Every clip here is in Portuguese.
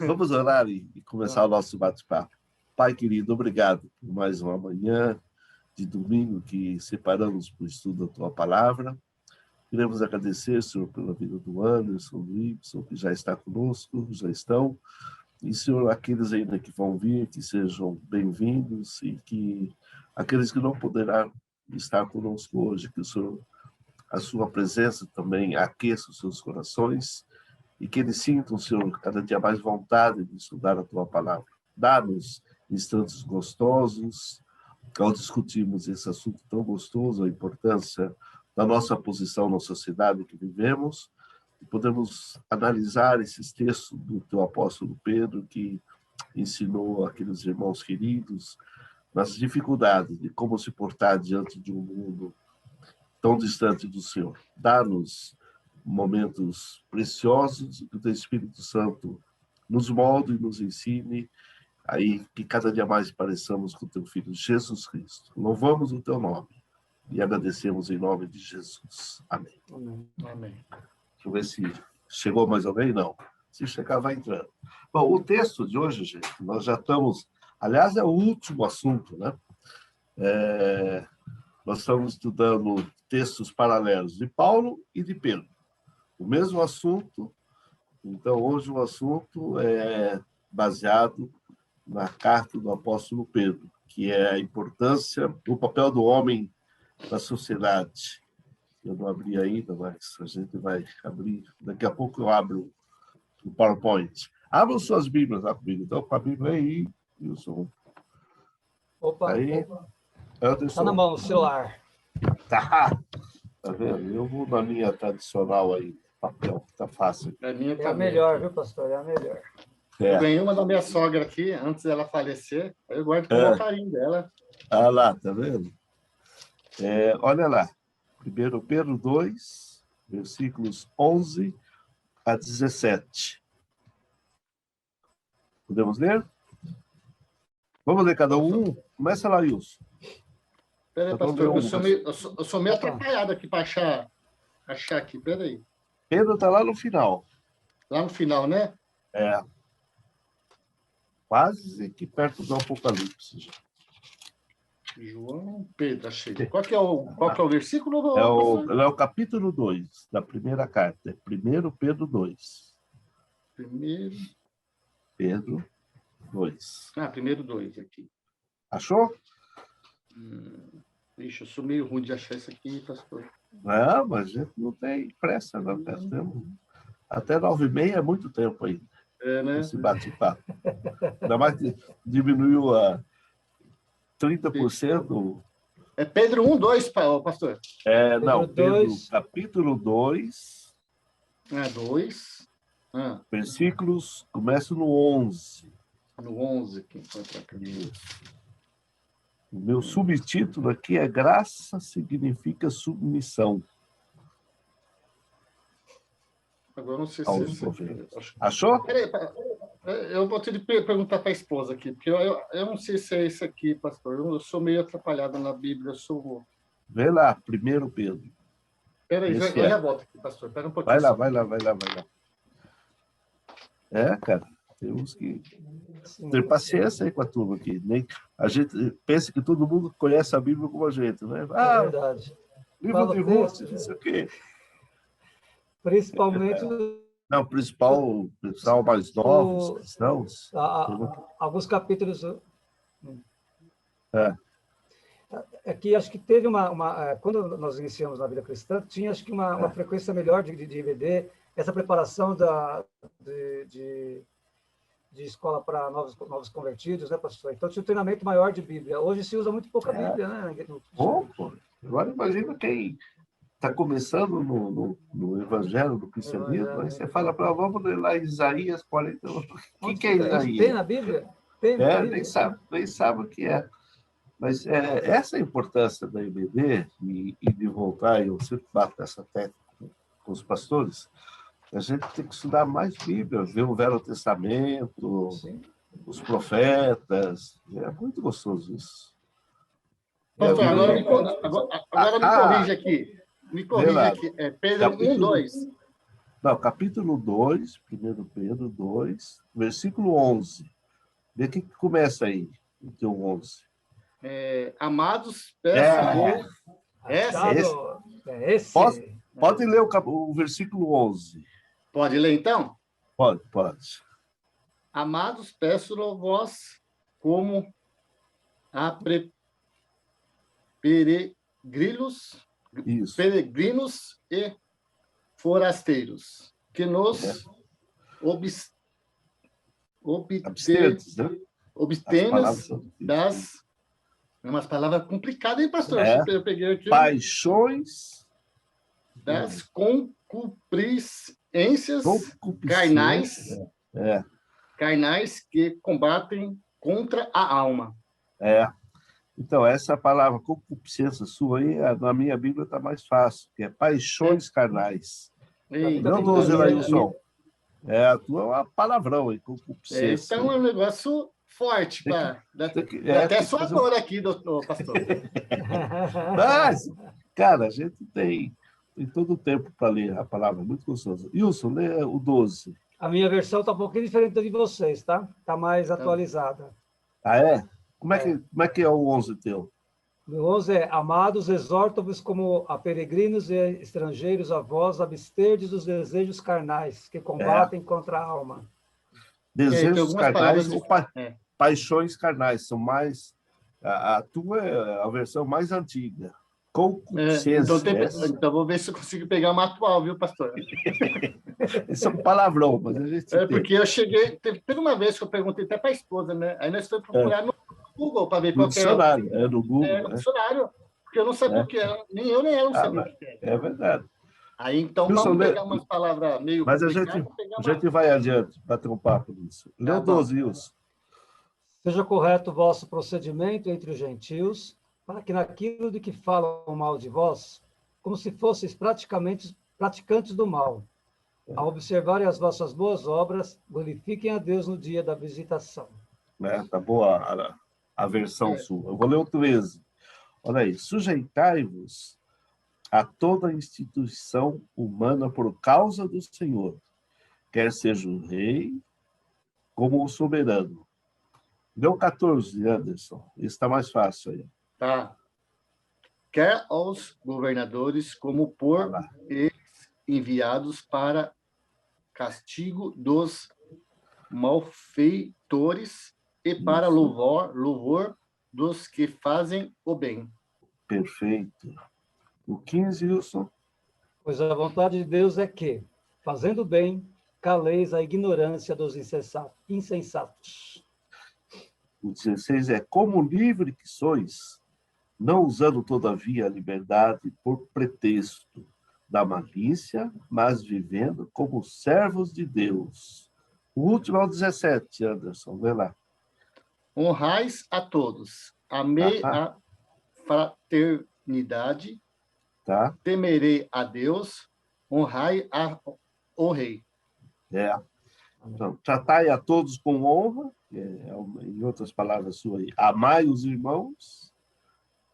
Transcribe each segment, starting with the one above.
Vamos orar e começar o nosso bate-papo. Pai querido, obrigado por mais uma manhã de domingo que separamos para o estudo da Tua Palavra. Queremos agradecer, Senhor, pela vida do Anderson, do Ibson, que já está conosco, já estão. E, Senhor, aqueles ainda que vão vir, que sejam bem-vindos e que aqueles que não poderão estar conosco hoje, que o Senhor, a sua presença também aqueça os seus corações e que eles sintam, Senhor, cada dia mais vontade de estudar a Tua Palavra. Dá-nos instantes gostosos ao discutirmos esse assunto tão gostoso, a importância da nossa posição na sociedade que vivemos, e podemos analisar esses textos do teu apóstolo Pedro, que ensinou aqueles irmãos queridos nas dificuldades de como se portar diante de um mundo tão distante do Senhor. Dá-nos momentos preciosos, que o teu Espírito Santo nos molde e nos ensine, aí que cada dia mais pareçamos com o teu Filho Jesus Cristo. Louvamos o teu nome e agradecemos em nome de Jesus. Amém. Amém. Deixa eu ver se chegou mais alguém. Não. Se chegar, vai entrando. Bom, o texto de hoje, gente, nós já estamos... Aliás, é o último assunto, né? Nós estamos estudando textos paralelos de Paulo e de Pedro. O mesmo assunto. Então, hoje o assunto é baseado na carta do apóstolo Pedro, que é a importância do papel do homem na sociedade. Eu não abri ainda, mas a gente vai abrir. Daqui a pouco eu abro o PowerPoint. Abram suas Bíblias lá comigo. Então, com a Bíblia aí, Wilson. Opa, aí. Está na mão, o celular. Tá vendo? Eu vou na minha tradicional aí, papel, que tá fácil. É a melhor, viu, pastor? É a melhor. Eu ganhei uma da minha sogra aqui, antes dela falecer. Eu guardo com o carinho dela. Ah lá, tá vendo? Olha lá. 1 Pedro 2, versículos 11 a 17. Podemos ler? Vamos ler cada um? Começa lá, Wilson. Peraí, pastor, eu sou meio atrapalhado aqui para achar aqui. Peraí. Pedro está lá no final. Lá no final, né? Quase que perto do Apocalipse. João, Pedro, achei. Qual que é o versículo? É o capítulo 2 da primeira carta. É 1 Pedro 2. 1 Pedro 2. Primeiro 2 aqui. Achou? Ixi, eu sou meio ruim de achar isso aqui, pastor. Não, mas a gente não tem pressa, não. Até 9h30 é muito tempo ainda. Né? Esse bate-papo. Ainda mais que diminuiu a 30%. É Pedro 1, 2, pastor? Não, Pedro, capítulo 2. 2. Versículos, começa no 11. No 11, que encontra aqui. O meu subtítulo aqui é Graça significa submissão. Agora não sei se... Achou? Peraí, eu vou ter de perguntar para a esposa aqui, porque eu não sei se é esse aqui, pastor. Eu sou meio atrapalhado na Bíblia. Vê lá, 1 Pedro. Peraí, eu já volto aqui, pastor. Espera um pouquinho. Vai lá. Cara, temos que ter paciência aí com a turma aqui. A gente pensa que todo mundo conhece a Bíblia como a gente, né? É verdade. Livro de Ruth, não sei o quê. Principalmente... Não, o pessoal mais novos, cristãos. Alguns capítulos... É que acho que teve quando nós iniciamos na vida cristã, tinha acho que uma frequência melhor de IBD, essa preparação de escola para novos convertidos, né, pastor? Então tinha um treinamento maior de Bíblia. Hoje se usa muito pouca Bíblia, né? Agora imagina quem está começando no Evangelho, no cristianismo, aí você fala para vamos ler lá Isaías 41. O que é Isaías? Tem na Bíblia? Nem sabe o que é. Mas essa é a importância da IBD e de voltar, eu sempre bato nessa tecla com os pastores, a gente tem que estudar mais Bíblia, ver o Velho Testamento, os profetas, é muito gostoso isso. Pastor, agora me corrija aqui. Me corrija aqui. É Pedro 1, 2. Não, capítulo 2, 1 Pedro 2, versículo 11. Vê o que começa aí, no teu 11. Amados, peço-vos... Achado, é esse. Pode ler o versículo 11. Pode ler, então? Pode. Amados, peço-vos como a peregrinos e forasteiros, que nos Abstentes, né? obtemos das... Umas palavras complicadas, hein, pastor? Eu peguei aqui. Paixões. Das concupiscências carnais. Carnais que combatem contra a alma. Então, essa palavra concupiscência sua aí, na minha Bíblia está mais fácil, que é paixões carnais. Não, 12, Lailson. A tua é uma palavrão aí, concupiscência. Então é um negócio forte, pá. Dá até sua dor aqui, doutor, pastor. Mas, cara, a gente tem todo o tempo para ler a palavra, muito gostosa. Wilson, lê o 12. A minha versão está um pouquinho diferente da de vocês, tá? Está mais atualizada. Ah, é? Como é que é o 11 teu? O 11 é: Amados, exorto-vos como a peregrinos e estrangeiros a vós, absterdes dos desejos carnais que combatem contra a alma. Desejos carnais ou paixões carnais, são mais... A tua é a versão mais antiga. Concupiscência. Então vou ver se eu consigo pegar uma atual, viu, pastor? Esse é um palavrão, mas a gente porque eu cheguei... Teve uma vez que eu perguntei até para a esposa, né? Aí nós fomos procurar no Google para ver qual que era. No Google. No dicionário, porque eu não sabia o que era. Nem eu, nem ela não sabia o que era. É verdade. Aí, então, vamos pegar umas palavras meio... Mas a gente vai adiante para ter um papo nisso. Lê o 12, Wilson. Seja correto o vosso procedimento entre os gentios, para que naquilo de que falam mal de vós, como se fosseis praticantes do mal, ao observarem as vossas boas obras, glorifiquem a Deus no dia da visitação. Tá boa a versão sua. Eu vou ler o 13. Olha aí. Sujeitai-vos a toda instituição humana por causa do Senhor, quer seja o rei como o soberano. Deu 14, Anderson. Esse está mais fácil aí. Tá. Quer aos governadores como por eles enviados para castigo dos malfeitores e para louvor dos que fazem o bem. Perfeito. O 15, Wilson. Pois a vontade de Deus é que, fazendo bem, caleis a ignorância dos insensatos. O 16 é: como livre que sois, não usando todavia a liberdade por pretexto da malícia, mas vivendo como servos de Deus. O último é o 17, Anderson, vê lá. Honrais a todos, amei a fraternidade, temerei a Deus, honrai o rei. Então, tratai a todos com honra, em outras palavras suas, amai os irmãos,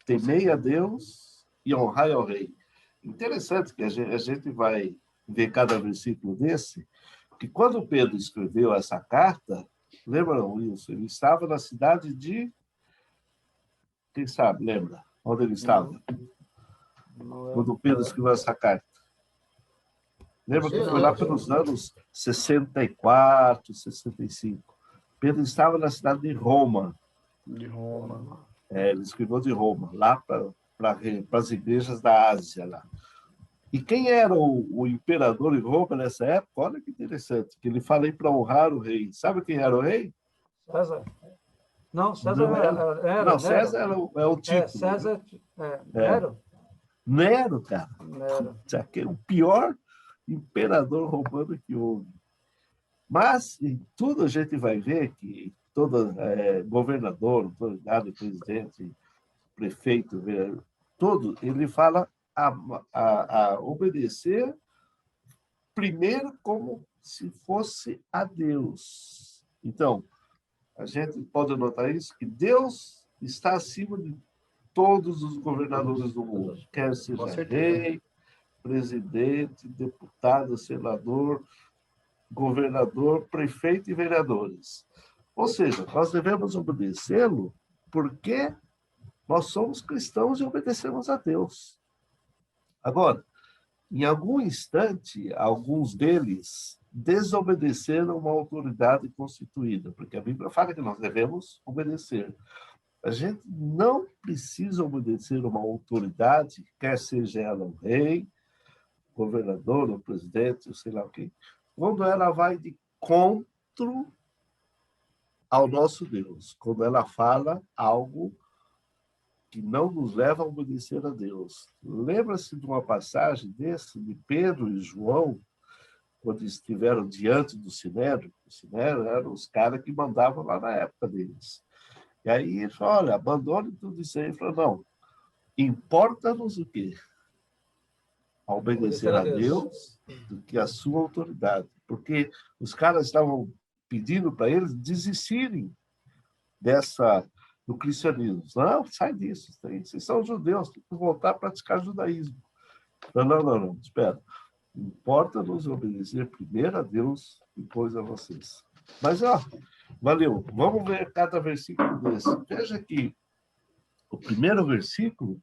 temei a Deus e honrai ao rei. Interessante que a gente vai ver cada versículo desse, que quando Pedro escreveu essa carta, lembra, Wilson? Ele estava na cidade de... Quem sabe, lembra? Onde ele estava? Quando Pedro escreveu essa carta. Lembra que foi lá pelos anos 64, 65. Pedro estava na cidade de Roma. Ele escreveu de Roma, lá para as igrejas da Ásia. Lá. E quem era o imperador em Roma nessa época? Olha que interessante, que ele fala aí para honrar o rei. Sabe quem era o rei? César. Não, César era. Não, César é o título. César Nero. Nero, cara. O pior imperador romano que houve. Mas, em tudo a gente vai ver que todo governador, autoridade, presidente, prefeito, todo, ele fala a obedecer primeiro como se fosse a Deus. Então, a gente pode notar isso, que Deus está acima de todos os governadores do mundo, quer seja rei, presidente, deputado, senador, governador, prefeito e vereadores. Ou seja, nós devemos obedecê-lo porque nós somos cristãos e obedecemos a Deus. Agora, em algum instante, alguns deles desobedeceram uma autoridade constituída, porque a Bíblia fala que nós devemos obedecer. A gente não precisa obedecer uma autoridade, quer seja ela um rei, governador, ou presidente, ou sei lá o quê, quando ela vai de contra ao nosso Deus, quando ela fala algo que não nos leva a obedecer a Deus. Lembra-se de uma passagem desse, de Pedro e João, quando estiveram diante do Sinédrio? O Sinédrio eram os caras que mandavam lá na época deles. E aí ele falou, olha, abandone tudo isso aí. Ele falou, não, importa-nos o quê? A obedecer a Deus do que a sua autoridade. Porque os caras estavam pedindo para eles desistirem do cristianismo. Não, sai disso. Vocês são judeus, tem que voltar a praticar judaísmo. Não, espera. Importa-nos obedecer primeiro a Deus, depois a vocês. Mas, valeu. Vamos ver cada versículo desse. Veja que o primeiro versículo,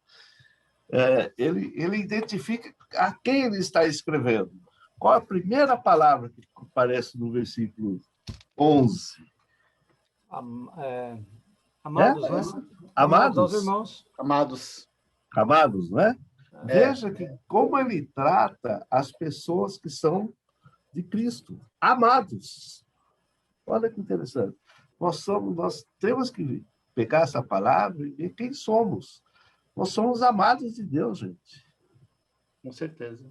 ele identifica a quem ele está escrevendo. Qual a primeira palavra que aparece no versículo 11? Amados, né? Amados aos irmãos. Amados, não é? Veja que como ele trata as pessoas que são de Cristo. Amados. Olha que interessante. Nós temos que pegar essa palavra e ver quem somos. Nós somos amados de Deus, gente. Com certeza.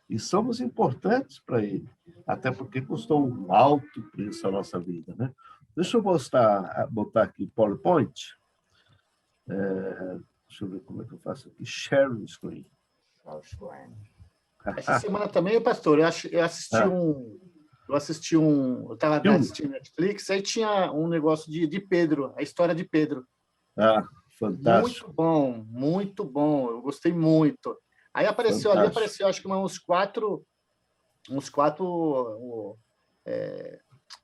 E somos importantes para Ele. Até porque custou um alto preço a nossa vida, né? Deixa eu botar aqui o PowerPoint. Deixa eu ver como é que eu faço aqui. Share the screen. Essa semana também, pastor, eu estava assistindo Netflix, aí tinha um negócio de Pedro, a história de Pedro. Fantástico. Muito bom, eu gostei muito. Aí apareceu acho que uns quatro,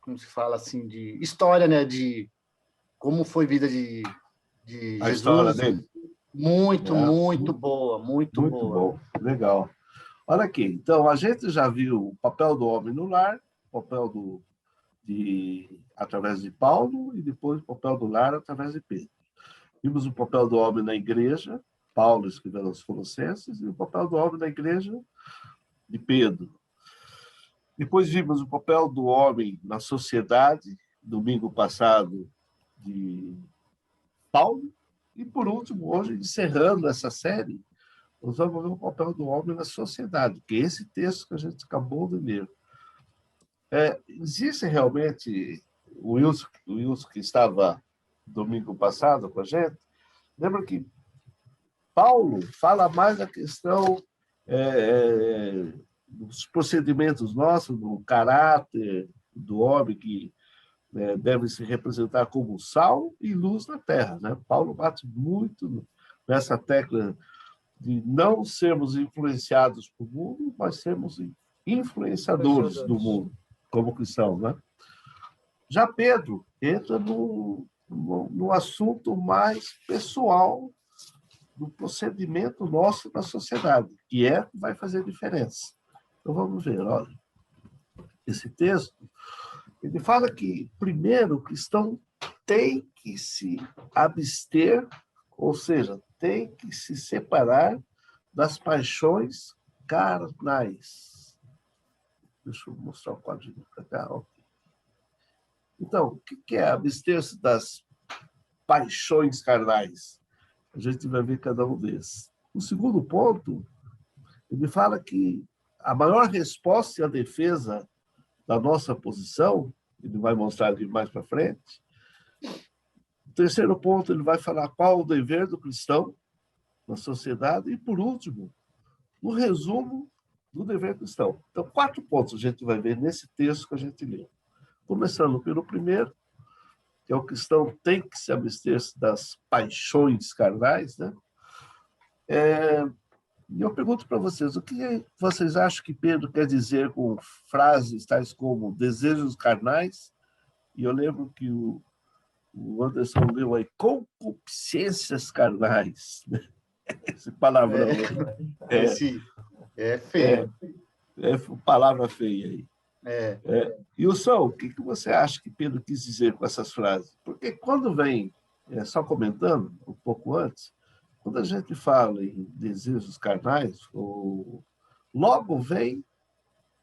como se fala assim, de história, né, de como foi a vida de a Jesus. História dele. Muito boa, muito boa. Bom, legal. Olha aqui, então, a gente já viu o papel do homem no lar, o papel através de Paulo, e depois o papel do lar através de Pedro. Vimos o papel do homem na igreja, Paulo escrevendo aos Colossenses, e o papel do homem na igreja de Pedro. Depois vimos o papel do homem na sociedade, domingo passado, de Paulo. E, por último, hoje, encerrando essa série, nós vamos ver o papel do homem na sociedade, que é esse texto que a gente acabou de ler. Existe realmente, o Wilson que estava domingo passado com a gente, lembra que Paulo fala mais da questão dos procedimentos nossos, do caráter do homem que deve se representar como sal e luz na terra, né? Paulo bate muito nessa tecla de não sermos influenciados pelo mundo, mas sermos influenciadores do mundo, como cristãos, né? Já Pedro entra no assunto mais pessoal do procedimento nosso na sociedade, que vai fazer diferença. Então, vamos ver, olha. Esse texto, ele fala que, primeiro, o cristão tem que se abster, ou seja, tem que se separar das paixões carnais. Deixa eu mostrar o quadrinho para cá. Ó. Então, o que é abster-se das paixões carnais? A gente vai ver cada um desses. O segundo ponto, ele fala que a maior resposta e a defesa da nossa posição, ele vai mostrar ali mais para frente. O terceiro ponto, ele vai falar qual o dever do cristão na sociedade. E, por último, o resumo do dever cristão. Então, 4 pontos a gente vai ver nesse texto que a gente leu. Começando pelo primeiro, que é o cristão tem que se abster das paixões carnais, né? E eu pergunto para vocês, o que vocês acham que Pedro quer dizer com frases tais como desejos carnais? E eu lembro que o Anderson leu aí, concupiscências carnais. Esse palavrão. Esse é feio. Palavra feia aí. É. E o que você acha que Pedro quis dizer com essas frases? Porque quando vem, só comentando um pouco antes, quando a gente fala em desejos carnais, logo vem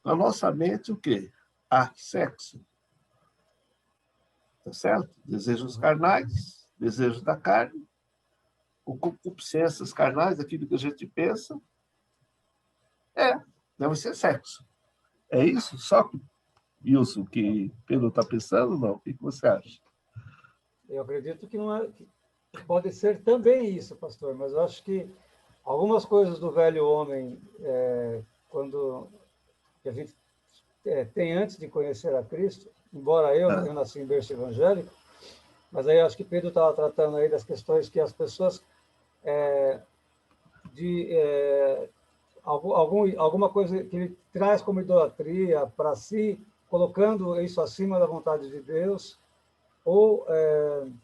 na nossa mente o quê? Sexo. Tá certo? Desejos carnais, desejos da carne, ou concupiscências carnais, aquilo que a gente pensa, deve ser sexo. É isso? Só que Wilson, que Pedro está pensando, não? O que você acha? Eu acredito que não é, que pode ser também isso, pastor, mas eu acho que algumas coisas do velho homem, quando que a gente tem antes de conhecer a Cristo, embora eu nasci em berço evangélico, mas aí acho que Pedro estava tratando aí das questões que as pessoas alguma coisa que ele traz como idolatria para si, colocando isso acima da vontade de Deus, ou como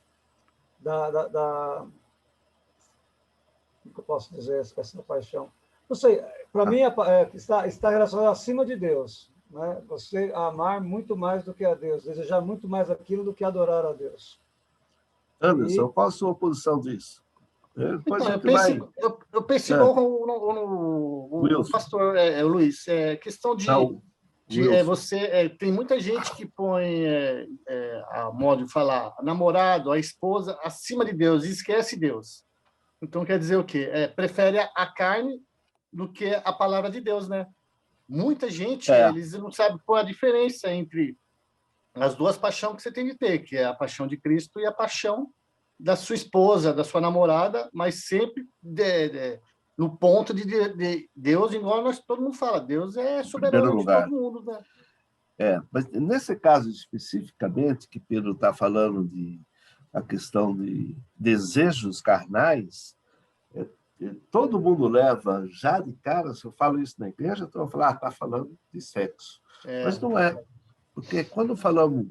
eu posso dizer, essa paixão? Não sei, para mim está relacionado acima de Deus, né? Você amar muito mais do que a Deus, desejar muito mais aquilo do que adorar a Deus. Anderson, qual a sua posição disso? Então, eu penso igual o pastor o Luiz. Questão de você tem muita gente que põe a modo de falar namorado, a esposa acima de Deus e esquece Deus. Então quer dizer o quê? Prefere a carne do que a palavra de Deus, né? Muita gente eles não sabem qual a diferença entre as duas paixões que você tem de ter, que é a paixão de Cristo e a paixão da sua esposa, da sua namorada, mas sempre no ponto de Deus, igual todo mundo fala, Deus é soberano de todo mundo, né? Mas nesse caso especificamente que Pedro está falando a questão de desejos carnais, todo mundo leva já de cara, se eu falo isso na igreja, então eu falo, está falando de sexo. Mas não é, porque quando falamos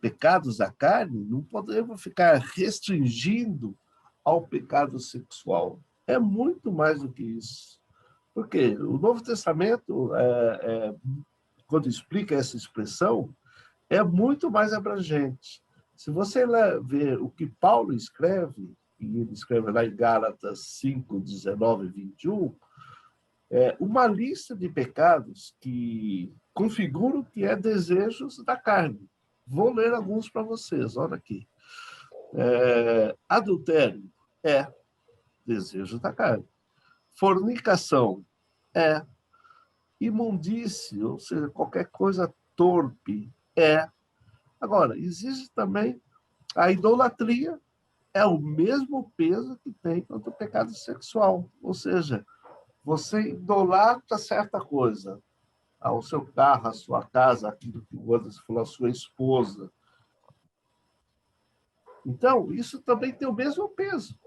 pecados da carne, não podemos ficar restringindo ao pecado sexual. É muito mais do que isso. Porque o Novo Testamento, quando explica essa expressão, é muito mais abrangente. Se você ver o que Paulo escreve, e ele escreve lá em Gálatas 5, 19 e 21, uma lista de pecados que configuram o que é desejos da carne. Vou ler alguns para vocês, olha aqui. Adultério desejo da carne. Fornicação imundície, ou seja, qualquer coisa torpe Agora, existe também a idolatria, é o mesmo peso que tem contra o pecado sexual, ou seja, você idolatra certa coisa, o seu carro, a sua casa, aquilo que o Anderson falou, a sua esposa. Então, isso também tem o mesmo peso.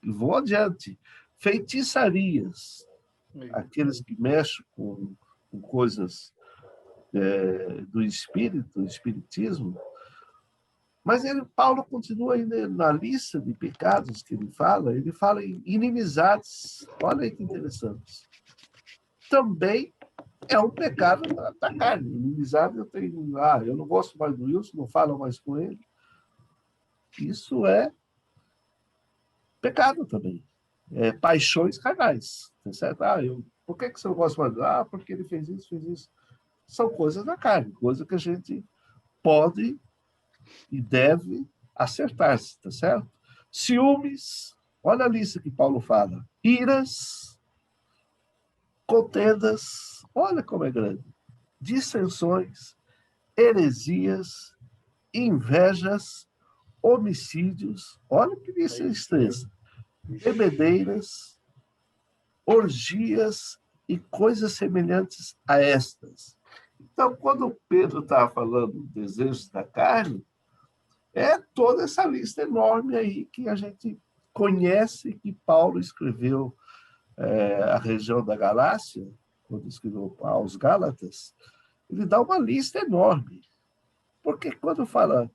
Vou adiante. Feitiçarias, aqueles que mexem com coisas do espírito, do espiritismo, mas Paulo continua ainda na lista de pecados que ele fala em inimizades. Olha aí que interessante. Também é um pecado da carne. Inimizade, eu não gosto mais do Wilson, não falo mais com ele. Isso é pecado também. Paixões carnais. Tá certo? Por que você não gosta mais? Porque ele fez isso, fez isso. São coisas da carne, coisas que a gente pode e deve acertar-se, tá certo? Ciúmes, olha a lista que Paulo fala. Iras, contendas, olha como é grande. Dissensões, heresias, invejas, homicídios, olha que lista extensa. Bebedeiras, orgias e coisas semelhantes a estas. Então, quando Pedro estava falando dos desejos da carne, toda essa lista enorme aí que a gente conhece que Paulo escreveu a região da Galácia, quando escreveu aos Gálatas, ele dá uma lista enorme. Porque quando fala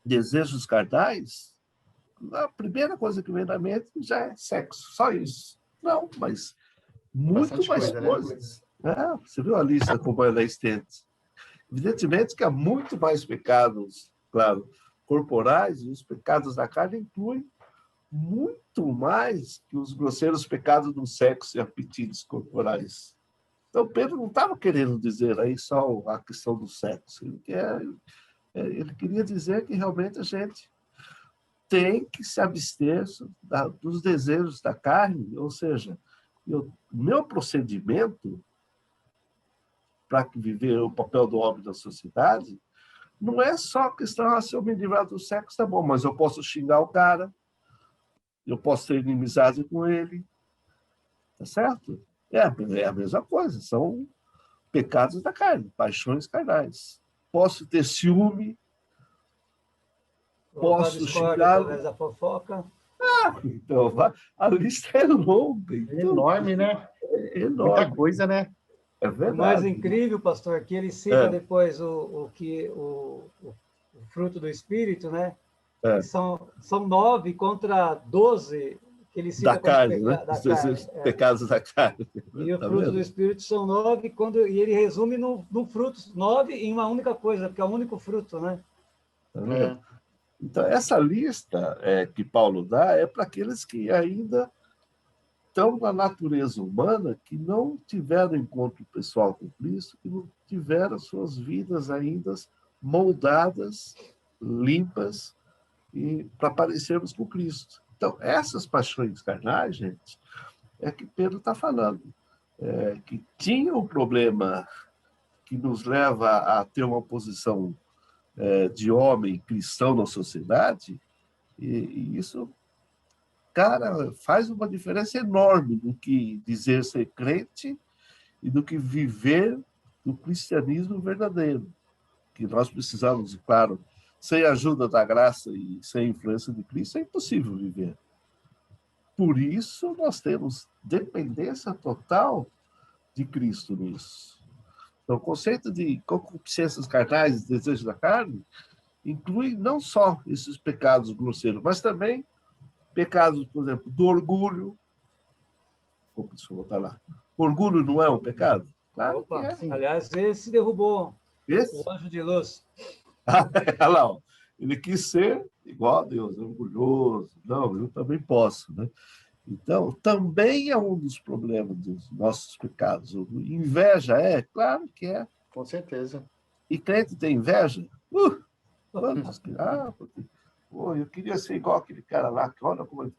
desejos carnais, a primeira coisa que vem na mente já é sexo, só isso. Não, mas muito mais coisas. Né? Você viu a lista como ela é extensa. Evidentemente que há muito mais pecados, claro, corporais, e os pecados da carne incluem muito mais que os grosseiros pecados do sexo e apetites corporais. Então, Pedro não estava querendo dizer aí só a questão do sexo. Ele queria dizer que realmente a gente tem que se abster dos desejos da carne, ou seja, o meu procedimento para viver o papel do homem na sociedade não é só a questão, se eu me livrar do sexo, tá bom, mas eu posso xingar o cara, eu posso ter inimizade com ele, tá certo? É a mesma coisa, são pecados da carne, paixões carnais. Posso ter ciúme, posso xingar... A fofoca. Então, a lista é longa. Então, é enorme, né? É enorme. Muita coisa, né? É verdade. O mais incrível, pastor, que ele cita depois o fruto do Espírito, né? São 9 contra 12 que ele cita da carne, né? Os pecados da carne. E o fruto do Espírito são 9, e ele resume no fruto 9 em uma única coisa, porque é o único fruto, né? Então, essa lista que Paulo dá é para aqueles que ainda estão na natureza humana, que não tiveram encontro pessoal com Cristo, que não tiveram suas vidas ainda moldadas, limpas, para parecermos com Cristo. Então, essas paixões carnais, gente, é que Pedro está falando, que tinha um problema que nos leva a ter uma posição de homem cristão na sociedade, e isso, cara, faz uma diferença enorme do que dizer ser crente e do que viver do cristianismo verdadeiro, que nós precisamos, claro, sem a ajuda da graça e sem a influência de Cristo, é impossível viver. Por isso, nós temos dependência total de Cristo nisso. Então, o conceito de concupiscências carnais, desejos da carne, inclui não só esses pecados grosseiros, mas também pecados, por exemplo, do orgulho. Deixa eu voltar lá. Orgulho não é um pecado? Claro que é. Sim. Aliás, esse derrubou o anjo de luz. Olha lá, ó. Ele quis ser igual a Deus, orgulhoso. Não, eu também posso, né? Então, também é um dos problemas dos nossos pecados. Inveja claro que é. Com certeza. E crente tem inveja? Porque, eu queria ser igual aquele cara lá, que olha como...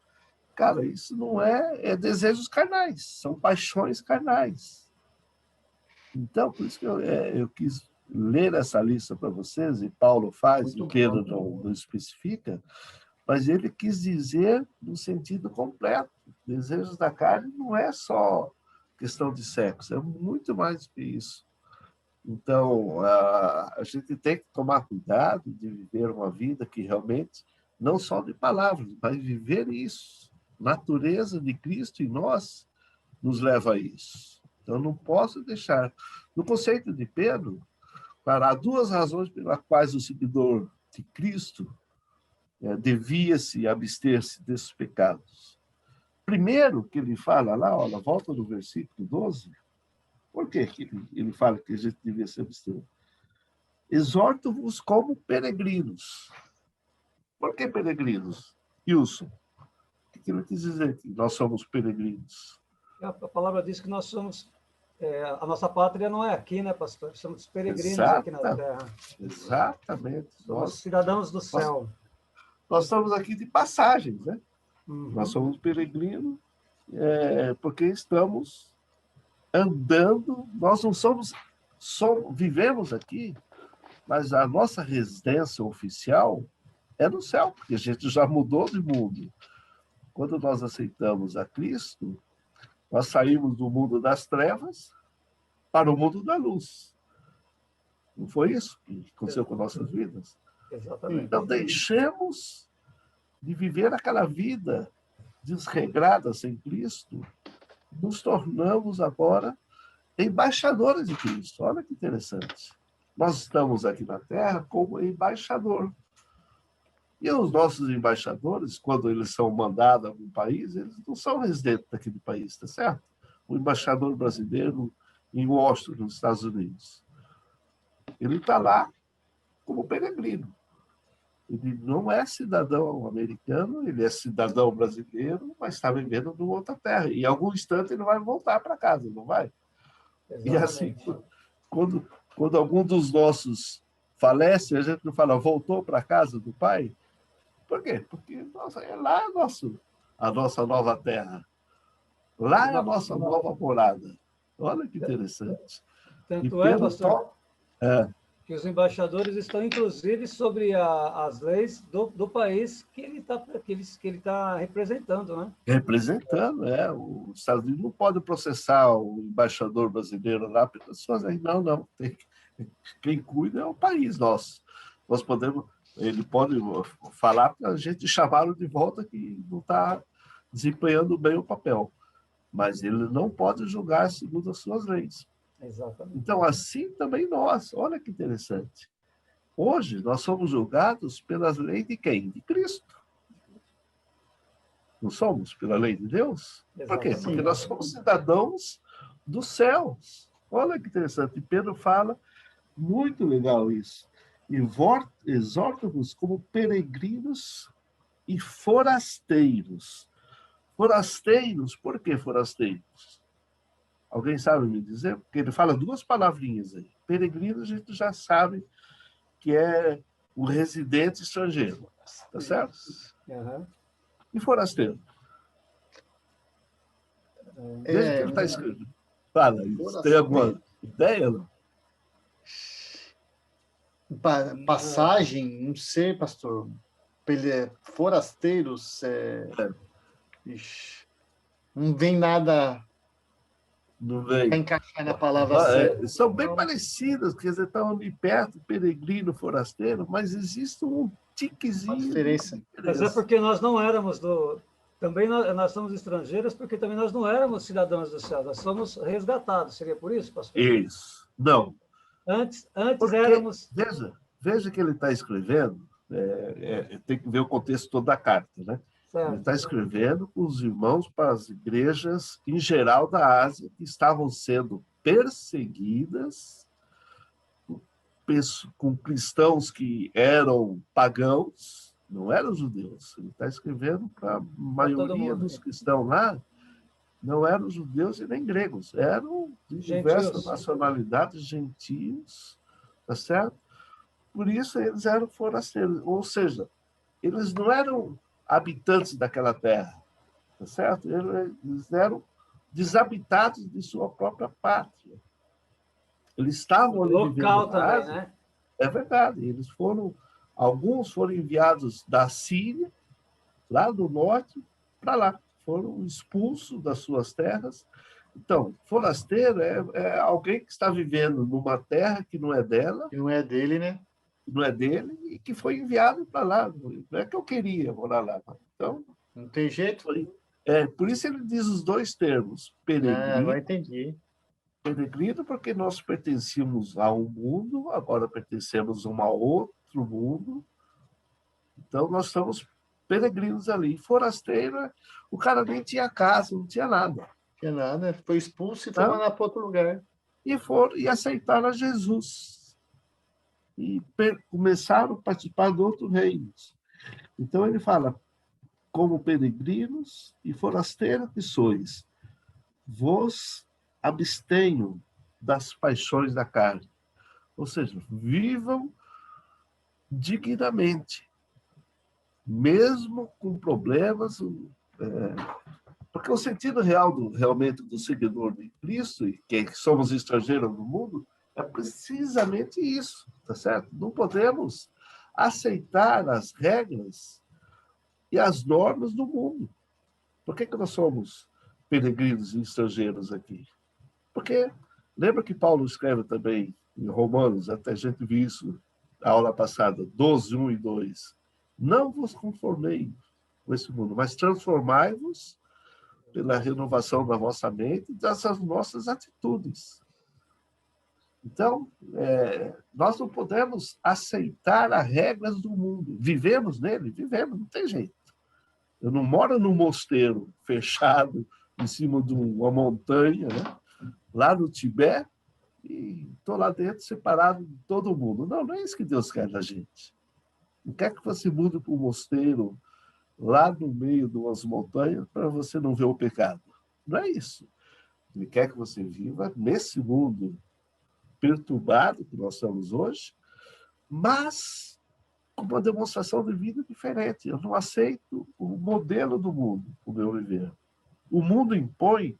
Cara, isso não é desejos carnais, são paixões carnais. Então, por isso que eu quis ler essa lista para vocês, e Paulo faz, e Pedro não especifica, mas ele quis dizer no sentido completo. Desejos da carne não é só questão de sexo, é muito mais do que isso. Então, a gente tem que tomar cuidado de viver uma vida que realmente, não só de palavras, mas viver isso. Natureza de Cristo em nós nos leva a isso. Então, não posso deixar. No conceito de Pedro, claro, há 2 razões pelas quais o seguidor de Cristo devia-se abster-se desses pecados. Primeiro, que ele fala lá, olha, volta no versículo 12, por que ele fala que a gente devia se abster? Exorto-vos como peregrinos. Por que peregrinos? Wilson, o que ele quis dizer que nós somos peregrinos? A palavra diz que nós somos... a nossa pátria não é aqui, né, pastor? Somos peregrinos aqui na terra. Exatamente. Somos cidadãos do céu. Nós estamos aqui de passagem, né? Nós somos peregrinos porque estamos andando, nós não vivemos aqui, mas a nossa residência oficial é no céu, porque a gente já mudou de mundo. Quando nós aceitamos a Cristo, nós saímos do mundo das trevas para o mundo da luz. Não foi isso que aconteceu com nossas vidas? Exatamente. Então, deixemos de viver aquela vida desregradas em Cristo, nos tornamos agora embaixadores de Cristo. Olha que interessante. Nós estamos aqui na Terra como embaixador. E os nossos embaixadores, quando eles são mandados a algum país, eles não são residentes daquele país, tá certo? O embaixador brasileiro em Washington, nos Estados Unidos, ele está lá como peregrino. Ele não é cidadão americano, ele é cidadão brasileiro, mas está vivendo numa outra terra. E em algum instante ele vai voltar para casa, não vai? Exatamente. E assim, quando algum dos nossos falece, a gente não fala, voltou para a casa do pai? Por quê? Porque nossa, é lá a nossa nova terra. Lá é a nossa nova morada. Olha que interessante. Tanto é, pastor, que os embaixadores estão, inclusive, sobre as leis do país que ele está representando, né? Representando, Os Estados Unidos não podem processar o embaixador brasileiro lá pelas suas leis. Não. Quem cuida é o país nosso. Nós podemos... Ele pode falar para a gente chamá-lo de volta que não está desempenhando bem o papel. Mas ele não pode julgar segundo as suas leis. Exatamente. Então, assim também nós. Olha que interessante. Hoje, nós somos julgados pelas leis de quem? De Cristo. Não somos pela lei de Deus? Por quê? Porque nós somos cidadãos dos céus. Olha que interessante. E Pedro fala, muito legal isso. Exorta-vos como peregrinos e forasteiros. Forasteiros, por que forasteiros? Alguém sabe me dizer? Porque ele fala duas palavrinhas aí. Peregrino, a gente já sabe que é o residente estrangeiro. Tá certo? Uhum. E forasteiro? Veja que ele está escrito. Fala, tem alguma ideia? Não? Passagem, não sei, pastor. Forasteiros, não vem nada. Não vem. Para encaixar na palavra certa. São bem parecidas, quer dizer, estão ali perto, peregrino, forasteiro, mas existe um tiquezinho. Uma diferença. Mas é porque nós não éramos também nós somos estrangeiros, porque também nós não éramos cidadãos do céu, nós somos resgatados. Seria por isso, pastor? Isso. Não. Antes porque, éramos... Veja que ele está escrevendo, tem que ver o contexto todo da carta, né? Certo. Ele está escrevendo com os irmãos para as igrejas, em geral, da Ásia, que estavam sendo perseguidas com cristãos que eram pagãos, não eram judeus. Ele está escrevendo para a maioria dos cristãos lá, não eram judeus e nem gregos, eram de diversas nacionalidades, gentios, tá certo? Por isso eles eram forasteiros, ou seja, eles não eram habitantes daquela terra, tá certo? Eles eram desabitados de sua própria pátria. Eles estavam ali local também, né? É verdade. Alguns foram enviados da Síria, lá do norte, para lá. Foram expulsos das suas terras. Então, forasteiro é alguém que está vivendo numa terra que não é dela. Que não é dele, né? Não é dele e que foi enviado para lá. Não é que eu queria morar lá. Então, não tem jeito. Por isso ele diz os dois termos. Peregrino. Agora entendi. Peregrino porque nós pertencíamos a um mundo, agora pertencemos a um outro mundo. Então, nós estamos peregrinos ali. Forasteiro, o cara nem tinha casa, não tinha nada. Tinha nada, foi expulso e foi mandado para outro lugar. E aceitaram a Jesus. E começaram a participar de outros reinos. Então, ele fala, como peregrinos e forasteiros que sois, vos abstenham das paixões da carne. Ou seja, vivam dignamente, mesmo com problemas, porque o sentido realmente do seguidor de Cristo, e que somos estrangeiros no mundo, é precisamente isso, tá certo? Não podemos aceitar as regras e as normas do mundo. Por que nós somos peregrinos e estrangeiros aqui? Porque, lembra que Paulo escreve também em Romanos, até a gente viu isso na aula passada, 12, 1 e 2. Não vos conformeis com esse mundo, mas transformai-vos pela renovação da vossa mente e das nossas atitudes. Então, nós não podemos aceitar as regras do mundo. Vivemos nele? Vivemos, não tem jeito. Eu não moro num mosteiro fechado em cima de uma montanha, né? Lá no Tibete, e estou lá dentro separado de todo mundo. Não, não é isso que Deus quer da gente. Não quer que você mude para um mosteiro lá no meio de umas montanhas para você não ver o pecado. Não é isso. Ele quer que você viva nesse mundo perturbado que nós estamos hoje, mas com uma demonstração de vida diferente. Eu não aceito o modelo do mundo, o meu viver. O mundo impõe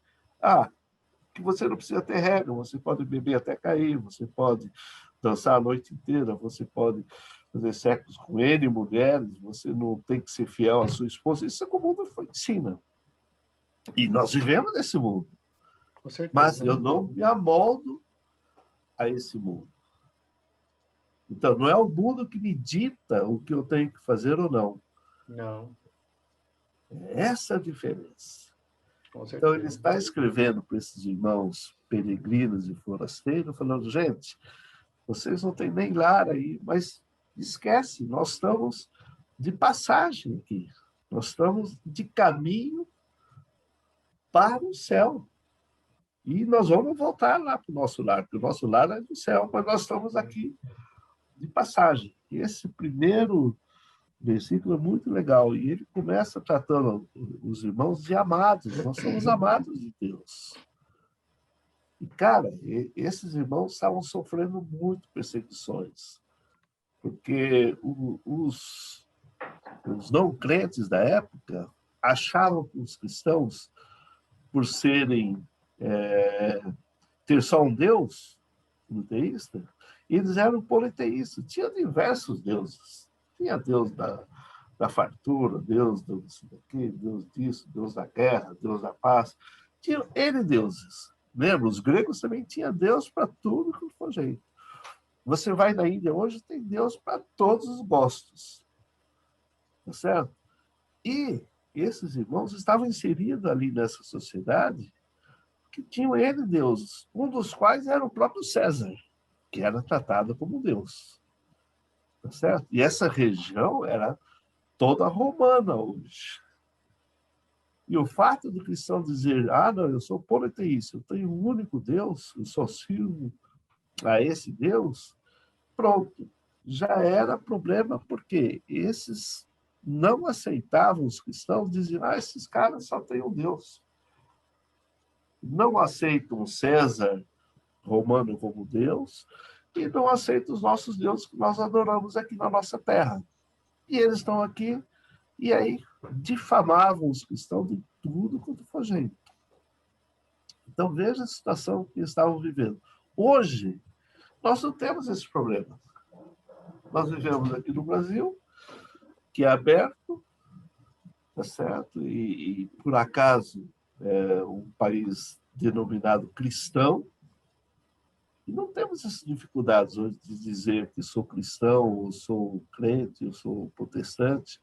que você não precisa ter regra, você pode beber até cair, você pode dançar a noite inteira, você pode fazer sexo com N mulheres, você não tem que ser fiel à sua esposa. Isso é o que o mundo ensina. E nós vivemos nesse mundo. Com certeza. Mas eu não me amoldo a esse mundo. Então, não é o mundo que me dita o que eu tenho que fazer ou não. Não. Essa é a diferença. Então, ele está escrevendo para esses irmãos peregrinos e forasteiros, falando, gente, vocês não têm nem lar aí, mas esquece, nós estamos de passagem aqui. Nós estamos de caminho para o céu. E nós vamos voltar lá para o nosso lar, porque o nosso lar é do céu, mas nós estamos aqui de passagem. E esse primeiro versículo é muito legal. E ele começa tratando os irmãos de amados. Nós somos amados de Deus. E, cara, esses irmãos estavam sofrendo muito perseguições. Porque os não crentes da época achavam que os cristãos, por serem ter só um Deus, monoteísta, eles eram politeístas. Tinha diversos deuses. Tinha Deus da fartura, Deus daqui, Deus disso, Deus da guerra, Deus da paz. Tinha N deuses. Lembra? Os gregos também tinham Deus para tudo que for jeito. Você vai na Índia hoje, tem Deus para todos os gostos. Tá certo? E esses irmãos estavam inseridos ali nessa sociedade que tinham N deuses, um dos quais era o próprio César, que era tratado como Deus. Tá certo? E essa região era toda romana hoje. E o fato do cristão dizer, não, eu sou politeísta, eu tenho um único Deus, eu só sirvo a esse Deus, pronto, já era problema, porque esses não aceitavam os cristãos, diziam, esses caras só têm um Deus. Não aceitam César romano como Deus, e não aceitam os nossos deuses que nós adoramos aqui na nossa terra. E eles estão aqui, e aí difamavam os cristãos de tudo quanto for jeito. Então, veja a situação que eles estavam vivendo. Hoje, nós não temos esse problema. Nós vivemos aqui no Brasil, que é aberto, tá certo? E por acaso, é um país denominado cristão, e não temos essas dificuldades hoje de dizer que sou cristão, ou sou crente, ou sou protestante.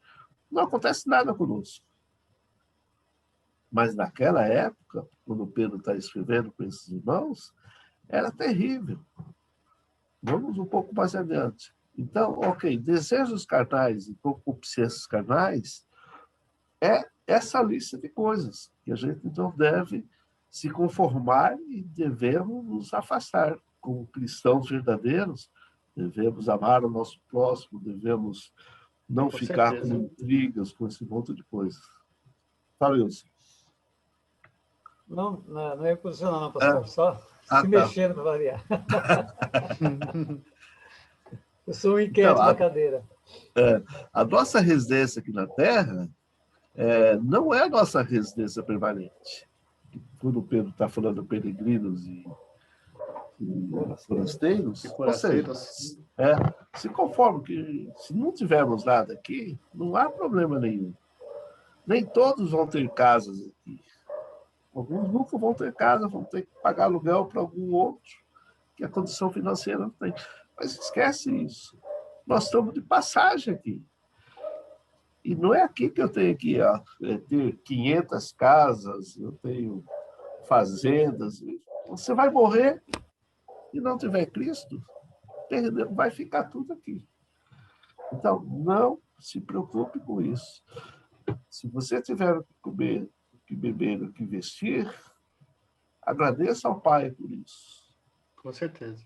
Não acontece nada conosco. Mas naquela época, quando Pedro está escrevendo para esses irmãos, era terrível. Vamos um pouco mais adiante. Então, ok, desejos carnais e concupiscências carnais é essa lista de coisas que a gente não deve se conformar e devemos nos afastar. Como cristãos verdadeiros, devemos amar o nosso próximo, devemos não ficar com intrigas, com esse monte de coisas. Fala, Wilson. Não é posicionar, não, pastor. Só se mexendo para variar. Eu sou um inquieto da cadeira. A nossa residência aqui na Terra não é a nossa residência permanente. Quando o Pedro está falando de peregrinos e forasteiros, ou seja, se conforme que se não tivermos nada aqui, não há problema nenhum. Nem todos vão ter casas aqui. Alguns nunca vão ter casa, vão ter que pagar aluguel para algum outro, que a condição financeira não tem. Mas esquece isso. Nós estamos de passagem aqui. E não é aqui que eu tenho que ter 500 casas, eu tenho fazendas. Você vai morrer e não tiver Cristo, vai ficar tudo aqui. Então, não se preocupe com isso. Se você tiver o que comer, o que beber, o que vestir, agradeça ao Pai por isso. Com certeza.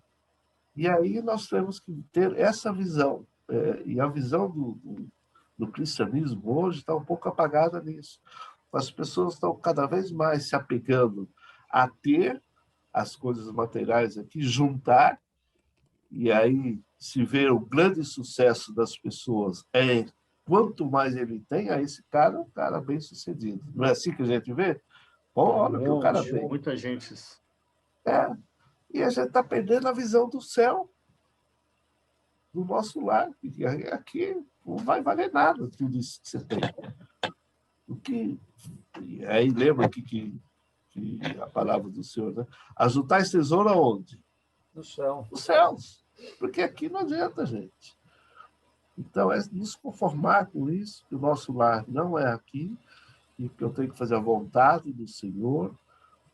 E aí nós temos que ter essa visão. E a visão do cristianismo hoje está um pouco apagada nisso. As pessoas estão cada vez mais se apegando a ter as coisas materiais aqui, juntar, e aí se vê o grande sucesso das pessoas quanto mais ele tem, aí esse cara é um cara bem sucedido. Não é assim que a gente vê? Pô, olha o que o cara tem. Muita gente. E a gente está perdendo a visão do céu, do nosso lar. E aqui não vai valer nada tudo isso que você tem. Aí lembra que a palavra do Senhor, né? Ajuntar esse tesouro aonde? No céu. Nos céus. Porque aqui não adianta, gente. Então, é nos conformar com isso, que o nosso lar não é aqui, e que eu tenho que fazer a vontade do Senhor,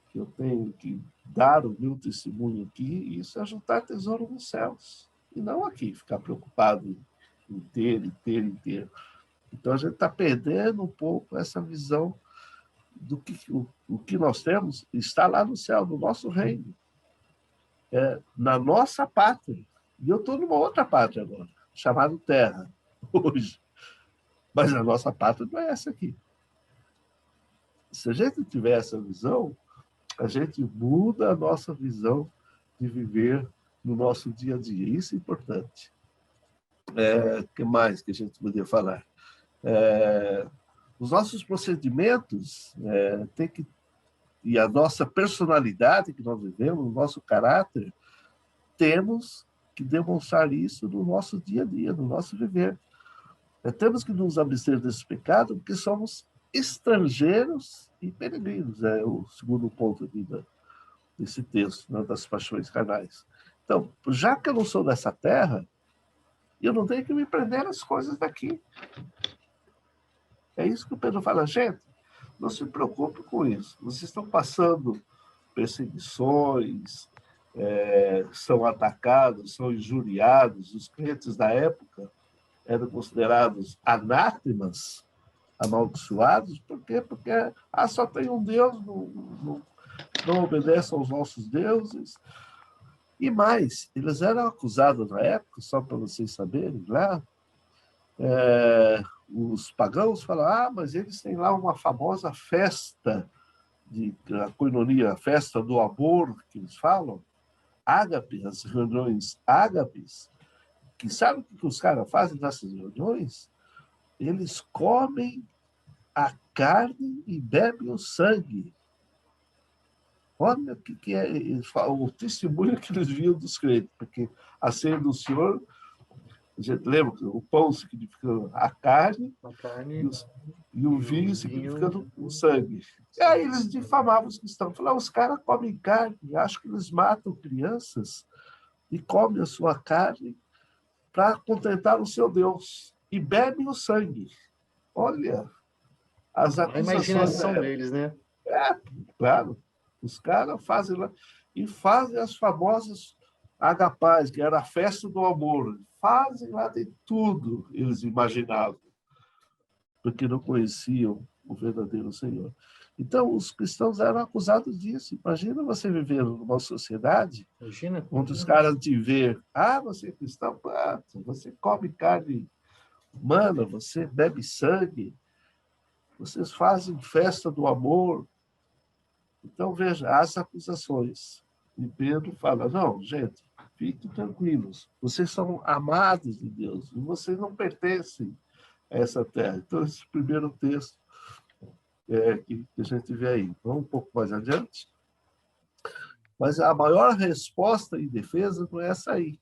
que eu tenho que dar o meu testemunho aqui, e isso é juntar tesouro nos céus. E não aqui, ficar preocupado em ter. Então, a gente está perdendo um pouco essa visão do que o que nós temos está lá no céu, no nosso reino, na nossa pátria. E eu estou numa outra pátria agora, chamada Terra, hoje. Mas a nossa pátria não é essa aqui. Se a gente tiver essa visão, a gente muda a nossa visão de viver no nosso dia a dia. Isso é importante. O que mais que a gente poderia falar? Os nossos procedimentos tem que, e a nossa personalidade que nós vivemos, o nosso caráter, temos que demonstrar isso no nosso dia a dia, no nosso viver. Temos que nos abster desse pecado porque somos estrangeiros e peregrinos. É o segundo ponto aqui desse texto, né, das paixões carnais. Então, já que eu não sou dessa terra, eu não tenho que me prender às coisas daqui. É isso que o Pedro fala, gente, não se preocupe com isso. Vocês estão passando perseguições, são atacados, são injuriados. Os crentes da época eram considerados anátemas, amaldiçoados. Por quê? Porque só tem um Deus, não obedece aos nossos deuses. E mais, eles eram acusados na época, só para vocês saberem, lá, os pagãos falam, mas eles têm lá uma famosa festa, a koinonia, a festa do amor, que eles falam, ágape, as reuniões ágapes, que sabe o que os caras fazem nessas reuniões? Eles comem a carne e bebem o sangue. Olha o que é o testemunho que eles viam dos crentes, porque a ceia do Senhor, a gente lembra que o pão significa a carne e o vinho significa o sangue. E aí eles difamavam os cristãos, falavam, os caras comem carne, acham que eles matam crianças e comem a sua carne para contentar o seu Deus, e bebem o sangue. Olha, as acusações... A imaginação deles, né? Claro. Os caras fazem lá, e fazem as famosas agapás, que era a festa do amor. Fazem lá de tudo, eles imaginavam, porque não conheciam o verdadeiro Senhor. Então, os cristãos eram acusados disso. Imagina você viver numa sociedade onde os caras te veem, você é cristão, você come carne humana, você bebe sangue, vocês fazem festa do amor. Então, veja, as acusações. E Pedro fala, não, gente, fiquem tranquilos, vocês são amados de Deus, e vocês não pertencem a essa terra. Então, esse primeiro texto que a gente vê aí. Vamos um pouco mais adiante. Mas a maior resposta e defesa não é essa aí.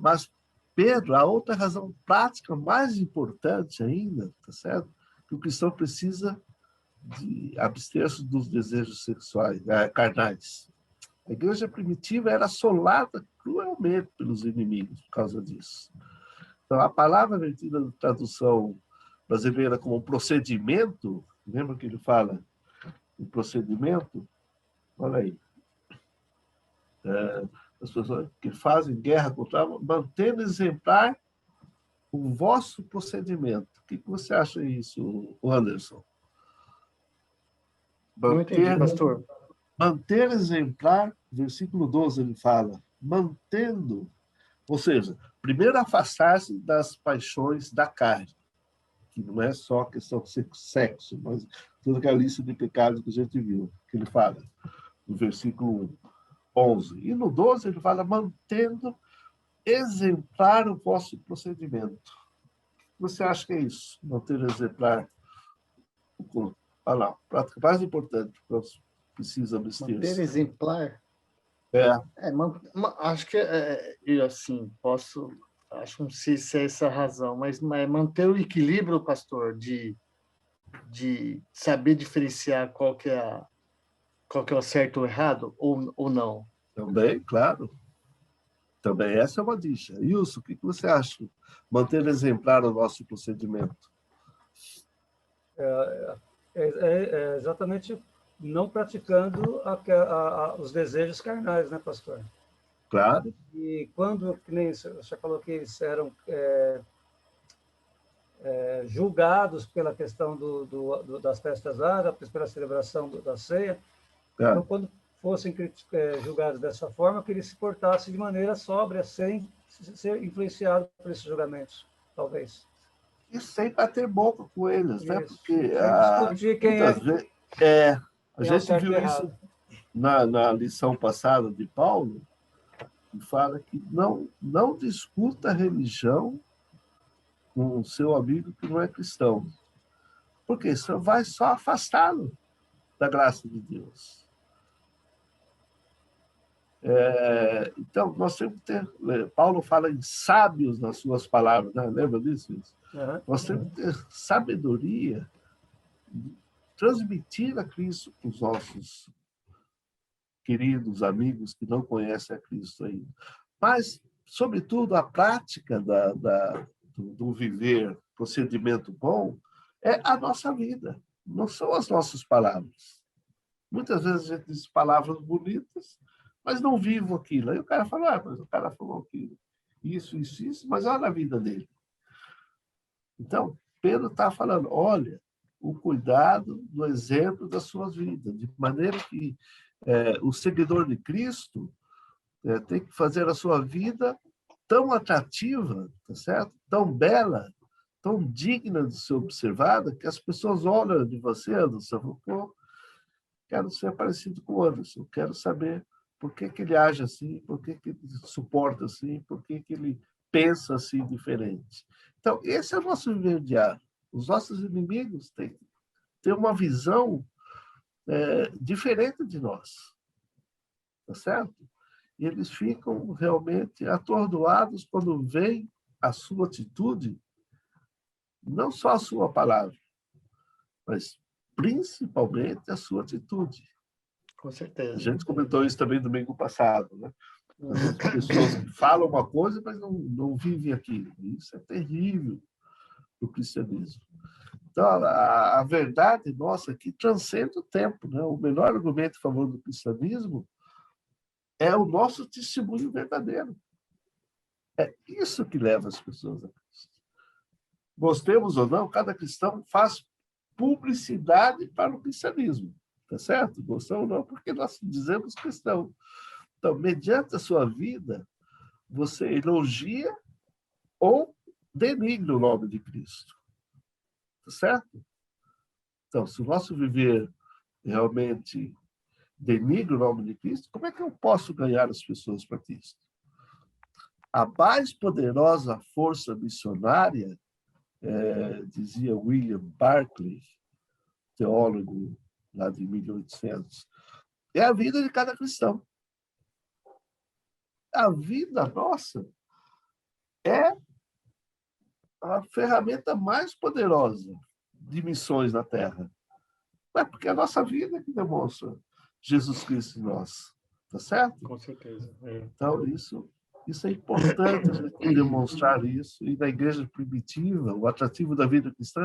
Mas Pedro, a outra razão prática mais importante ainda, tá certo? Que o cristão precisa de abster-se dos desejos sexuais, carnais. A igreja primitiva era assolada cruelmente pelos inimigos por causa disso. Então, a palavra vertida na tradução brasileira como um procedimento, lembra que ele fala em procedimento? Olha aí. As pessoas que fazem guerra contra, mantendo exemplar o vosso procedimento. O que você acha disso, Anderson? Não entendi, pastor. Manter exemplar, versículo 12 ele fala, mantendo, ou seja, primeiro afastar-se das paixões da carne, que não é só questão de sexo, mas toda aquela lista de pecados que a gente viu, que ele fala, no versículo 11. E no 12 ele fala, mantendo exemplar o vosso procedimento. O que você acha que é isso? Manter exemplar o corpo. Olha lá, prática mais importante, nós precisa abster-se. Manter exemplar? Acho que, assim, acho que não sei se é essa a razão, mas manter o equilíbrio, pastor, de saber diferenciar qual que é o certo ou errado, ou não. Também, claro. Também essa é uma dica. Wilson, o que você acha? Manter exemplar o nosso procedimento. Exatamente não praticando os desejos carnais, né, pastor? Claro. E quando, que nem você falou que eles eram julgados pela questão das festas árabes, pela celebração da ceia, então, quando fossem julgados dessa forma, que eles se portassem de maneira sóbria, sem ser influenciado por esses julgamentos, talvez. E sem bater boca com eles, né? Porque discutir quem a gente viu isso na lição passada de Paulo, que fala que não discuta a religião com o seu amigo que não é cristão, porque isso vai só afastá-lo da graça de Deus. Então, nós temos que ter... Paulo fala em sábios nas suas palavras, né? Lembra disso? Uhum. Nós temos que ter sabedoria, transmitir a Cristo para os nossos queridos amigos que não conhecem a Cristo ainda. Mas, sobretudo, a prática do viver procedimento bom é a nossa vida, não são as nossas palavras. Muitas vezes a gente diz palavras bonitas, mas não vivo aquilo. Aí o cara fala, mas o cara falou aquilo, isso, mas olha a vida dele. Então, Pedro está falando, olha, o cuidado do exemplo das suas vidas, de maneira que o seguidor de Cristo tem que fazer a sua vida tão atrativa, tá certo? Tão bela, tão digna de ser observada, que as pessoas olham de você, Anderson, quero ser parecido com o Anderson, quero saber por que ele age assim, por que ele suporta assim, por que ele pensa assim diferente. Então, esse é o nosso viver diário. Os nossos inimigos têm uma visão diferente de nós, tá certo? E eles ficam realmente atordoados quando veem a sua atitude, não só a sua palavra, mas principalmente a sua atitude. Com certeza. A gente comentou isso também domingo passado, né? As pessoas que falam uma coisa, mas não vivem aquilo. Isso é terrível para o cristianismo. Então, a verdade nossa aqui transcende o tempo, né? O melhor argumento a favor do cristianismo é o nosso testemunho verdadeiro. É isso que leva as pessoas a Cristo. Gostemos ou não, cada cristão faz publicidade para o cristianismo. Tá certo? Gostamos ou não, porque nós dizemos cristão. Então, mediante a sua vida, você elogia ou denigre o nome de Cristo. Tá certo? Então, se o nosso viver realmente denigre o nome de Cristo, como é que eu posso ganhar as pessoas para Cristo? A mais poderosa força missionária, dizia William Barclay, teólogo lá de 1800, é a vida de cada cristão. A vida nossa é a ferramenta mais poderosa de missões na Terra. É porque a nossa vida que demonstra Jesus Cristo em nós. Tá certo? Com certeza. Então, isso Isso é importante a gente demonstrar isso. E na igreja primitiva, o atrativo da vida cristã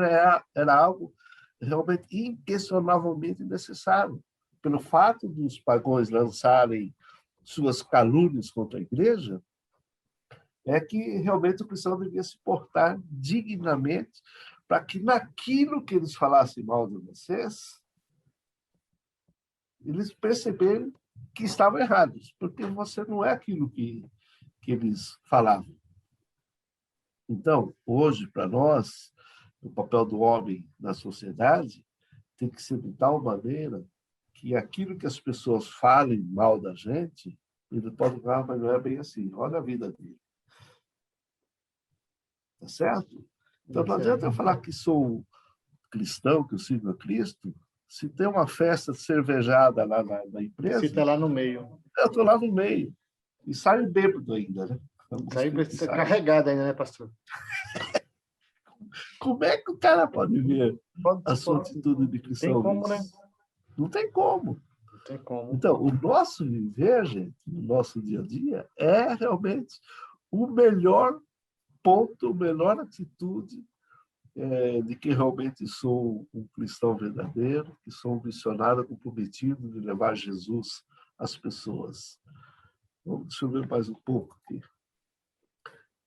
era algo realmente inquestionavelmente necessário. Pelo fato dos pagãos lançarem suas calúnias contra a igreja, é que realmente o cristão devia se portar dignamente para que naquilo que eles falassem mal de vocês, eles perceberem que estavam errados, porque você não é aquilo que eles falavam. Então, hoje, para nós, o papel do homem na sociedade tem que ser de tal maneira que aquilo que as pessoas falem mal da gente, ele pode falar, mas não é bem assim. Olha a vida dele. Tá certo? Então, não adianta eu falar que sou cristão, que eu sigo a Cristo, se tem uma festa cervejada lá na empresa... Você está lá no meio. Eu estou lá no meio. E saio bêbado ainda, né? Sai carregado ainda, né, pastor? Como é que o cara pode ver a sua atitude de cristão? Tem como, né? Não tem como. Não tem como. Então, o nosso viver, gente, no nosso dia a dia, é realmente o melhor ponto, a melhor atitude de que realmente sou um cristão verdadeiro, que sou um missionário comprometido de levar Jesus às pessoas. Vamos, deixa eu ver mais um pouco aqui.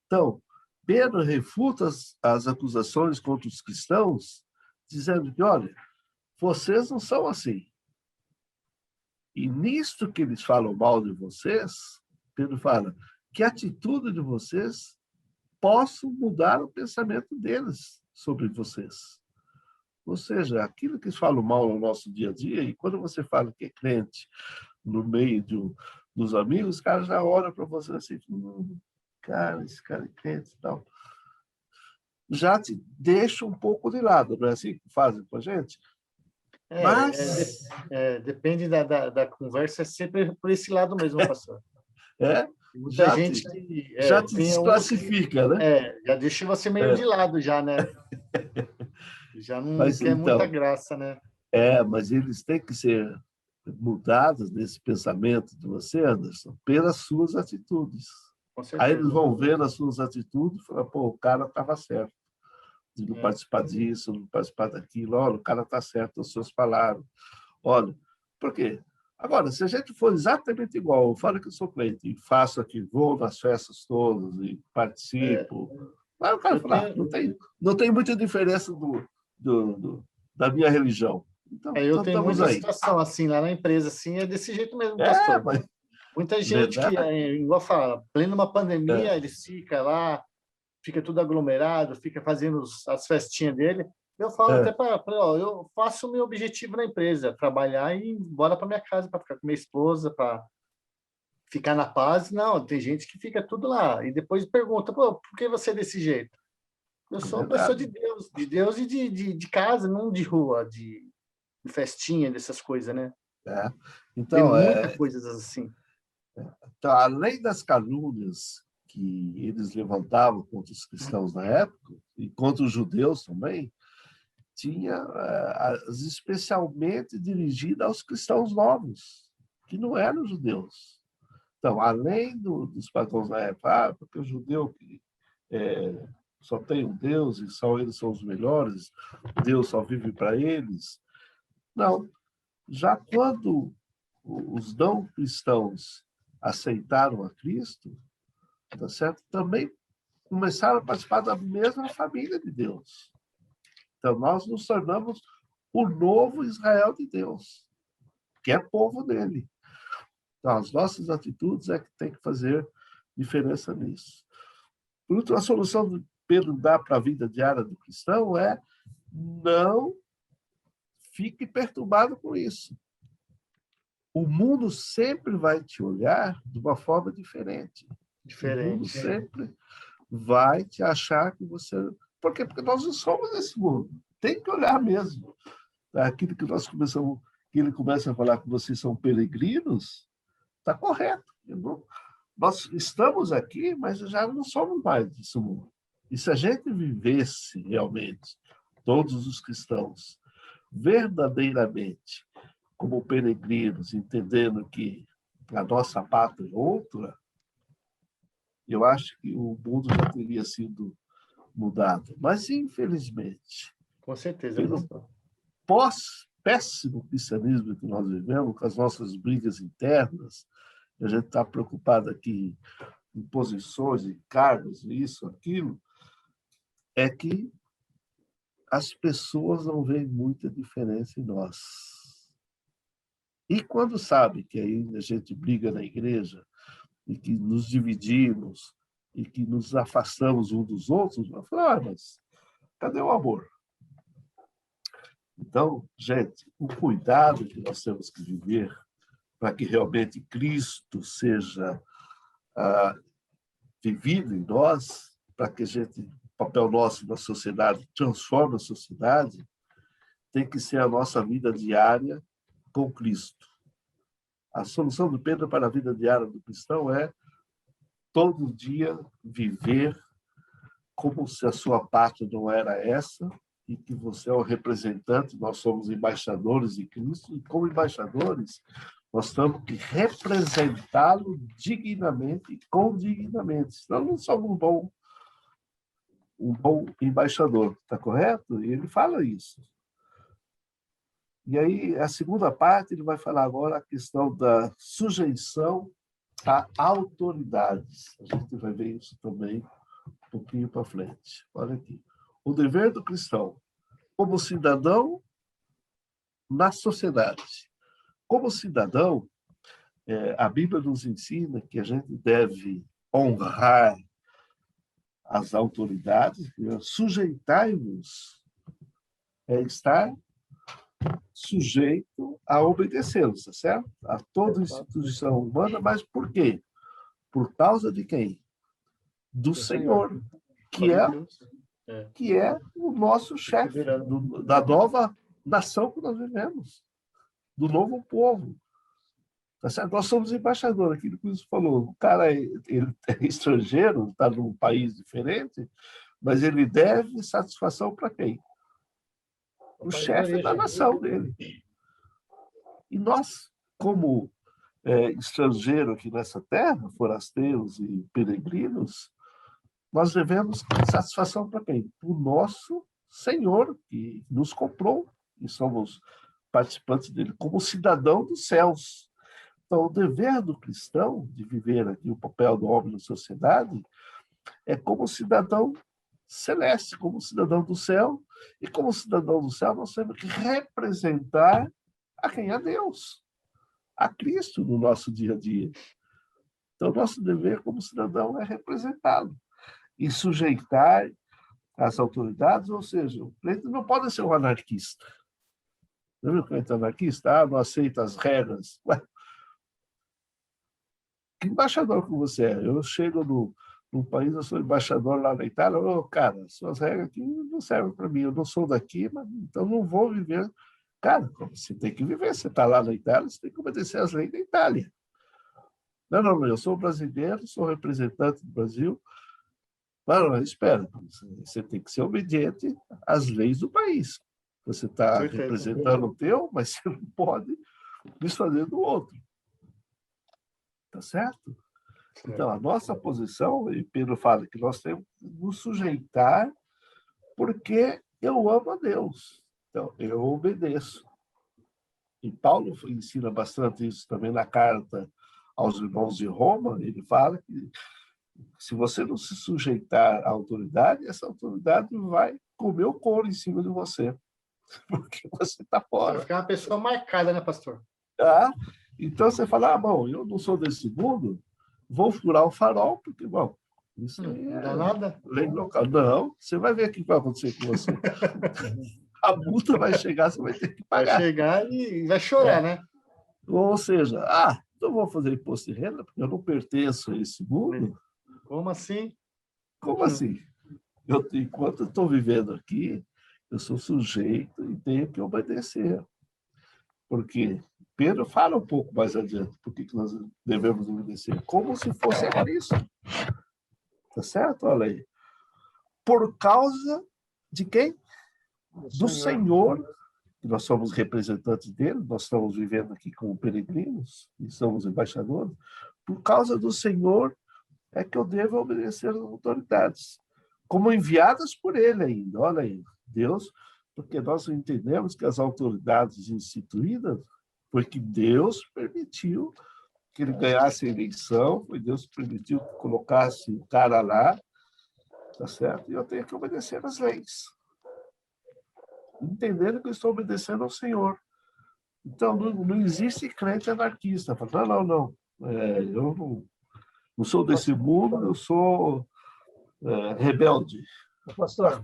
Então, Pedro refuta as acusações contra os cristãos, dizendo que, olha, vocês não são assim. E nisto que eles falam mal de vocês, Pedro fala que a atitude de vocês possa mudar o pensamento deles sobre vocês. Ou seja, aquilo que eles falam mal no nosso dia a dia, e quando você fala que é crente no meio dos amigos, os caras já olham para você assim, cara, esse cara é crente e tal. Já te deixa um pouco de lado, não é assim que fazem com a gente? Mas... depende da conversa, é sempre por esse lado mesmo, pastor. Muita gente já te desclassifica, né? Já deixa você meio de lado, já, né? Já não quer muita graça, né? Mas eles têm que ser mudados nesse pensamento de você, Anderson, pelas suas atitudes. Aí eles vão ver nas suas atitudes e falar, pô, o cara estava certo de não participar disso, não participar daquilo. Olha, o cara está certo nas suas palavras. Olha, por quê? Agora, se a gente for exatamente igual, eu falo que eu sou crente e faço aqui, vou nas festas todas e participo, aí o cara fala, não tem muita diferença da minha religião. Então, eu tenho muita situação assim, lá na empresa, assim, é desse jeito mesmo, pastor. Muita gente que, igual fala, pleno uma pandemia, eles ficam lá, fica tudo aglomerado, fica fazendo as festinhas dele. Eu falo até para eu faço o meu objetivo na empresa, trabalhar e ir embora para minha casa, para ficar com minha esposa, para ficar na paz. Não, tem gente que fica tudo lá. E depois pergunta, pô, por que você é desse jeito? Eu sou uma pessoa de Deus e de casa, não de rua, de festinha, dessas coisas, né? Então, tem muitas coisas assim. Então, além das calúnias que eles levantavam contra os cristãos na época, e contra os judeus também, tinha as especialmente dirigidas aos cristãos novos, que não eram judeus. Então, além dos pagãos na época, porque o judeu só tem um Deus e só eles são os melhores, Deus só vive para eles. Não. Já quando os não cristãos aceitaram a Cristo, tá certo? Também começaram a participar da mesma família de Deus. Então, nós nos tornamos o novo Israel de Deus, que é povo dele. Então, as nossas atitudes é que tem que fazer diferença nisso. Por último, a solução que Pedro dá para a vida diária do cristão é não fique perturbado com isso. O mundo sempre vai te olhar de uma forma diferente. O mundo sempre vai te achar que você... Por quê? Porque nós não somos esse mundo. Tem que olhar mesmo. Aquilo que nós começamos, que ele começa a falar que vocês são peregrinos, está correto. Nós estamos aqui, mas já não somos mais desse mundo. E se a gente vivesse realmente, todos os cristãos, verdadeiramente, como peregrinos, entendendo que a nossa pátria é outra, eu acho que o mundo já teria sido mudado. Mas, infelizmente, com certeza, pelo péssimo cristianismo que nós vivemos, com as nossas brigas internas, a gente está preocupado aqui em posições, em cargos, isso, aquilo, é que as pessoas não veem muita diferença em nós. E quando sabe que aí a gente briga na igreja e que nos dividimos e que nos afastamos uns dos outros, vai falar, mas cadê o amor? Então, gente, o cuidado que nós temos que viver para que realmente Cristo seja vivido em nós, para que o papel nosso na sociedade transforme a sociedade, tem que ser a nossa vida diária com Cristo. A solução do Pedro para a vida diária do cristão é todo dia viver como se a sua pátria não era essa e que você é o representante, nós somos embaixadores de Cristo, e como embaixadores, nós temos que representá-lo dignamente e condignamente, senão não somos um bom embaixador, está correto? E ele fala isso. E aí, a segunda parte, ele vai falar agora a questão da sujeição a autoridades. A gente vai ver isso também um pouquinho para frente. Olha aqui. O dever do cristão, como cidadão na sociedade. Como cidadão, a Bíblia nos ensina que a gente deve honrar as autoridades, sujeitar-nos, estar sujeito a obedecê-los, tá certo? A toda instituição humana, mas por quê? Por causa de quem? Do Senhor, que é o nosso chefe, da nova nação que nós vivemos, do novo povo. Tá certo? Nós somos embaixadores, aquilo que você falou. O cara ele é estrangeiro, está num país diferente, mas ele deve satisfação para quem? O chefe da nação dele. E nós, como estrangeiro aqui nessa terra, forasteiros e peregrinos, nós devemos satisfação para quem? O nosso Senhor, que nos comprou, e somos participantes dele, como cidadão dos céus. Então, o dever do cristão de viver aqui o papel do homem na sociedade é como cidadão celeste, como cidadão do céu, e como cidadão do céu nós temos que representar a quem? A Deus, a Cristo no nosso dia a dia. Então, nosso dever como cidadão é representá-lo e sujeitar as autoridades, ou seja, o crente não pode ser um anarquista. Não viu o crente anarquista? Ah, não aceita as regras. Ué, que embaixador que você é? Eu chego num país, eu sou embaixador lá na Itália, cara, suas regras aqui não servem para mim, eu não sou daqui, mas então não vou viver. Cara, você tem que viver, você está lá na Itália, você tem que obedecer às leis da Itália. Não, eu sou brasileiro, sou representante do Brasil, mas espera, você tem que ser obediente às leis do país. Você está representando o teu, mas você não pode desfazer do outro. Tá certo? Então, a nossa posição, e Pedro fala que nós temos que nos sujeitar porque eu amo a Deus. Então, eu obedeço. E Paulo ensina bastante isso também na carta aos irmãos de Roma. Ele fala que se você não se sujeitar à autoridade, essa autoridade vai comer o couro em cima de você, porque você está fora. Vai ficar uma pessoa marcada, né, pastor? Então você fala, bom, eu não sou desse mundo, vou furar o farol, porque, bom, isso aí não dá nada. Lei local. Não, você vai ver o que vai acontecer com você. A multa vai chegar, você vai ter que pagar. Vai chegar e vai chorar, né? Ou seja, não vou fazer imposto de renda porque eu não pertenço a esse mundo. Como assim? Como assim? Enquanto eu estou vivendo aqui, eu sou sujeito e tenho que obedecer. Porque Pedro fala um pouco mais adiante por que nós devemos obedecer. Como se fosse a Cristo. Tá certo? Olha aí. Por causa de quem? Do Senhor, que nós somos representantes dele, nós estamos vivendo aqui como peregrinos e somos embaixadores, por causa do Senhor é que eu devo obedecer às autoridades, como enviadas por ele ainda. Olha aí, Deus, porque nós entendemos que as autoridades instituídas foi que Deus permitiu que ele ganhasse a eleição, foi Deus que permitiu que colocasse o cara lá, tá certo? E eu tenho que obedecer às leis, entendendo que eu estou obedecendo ao Senhor. Então, não existe crente anarquista. Fala, não. Eu não sou desse mundo, eu sou rebelde. Pastor,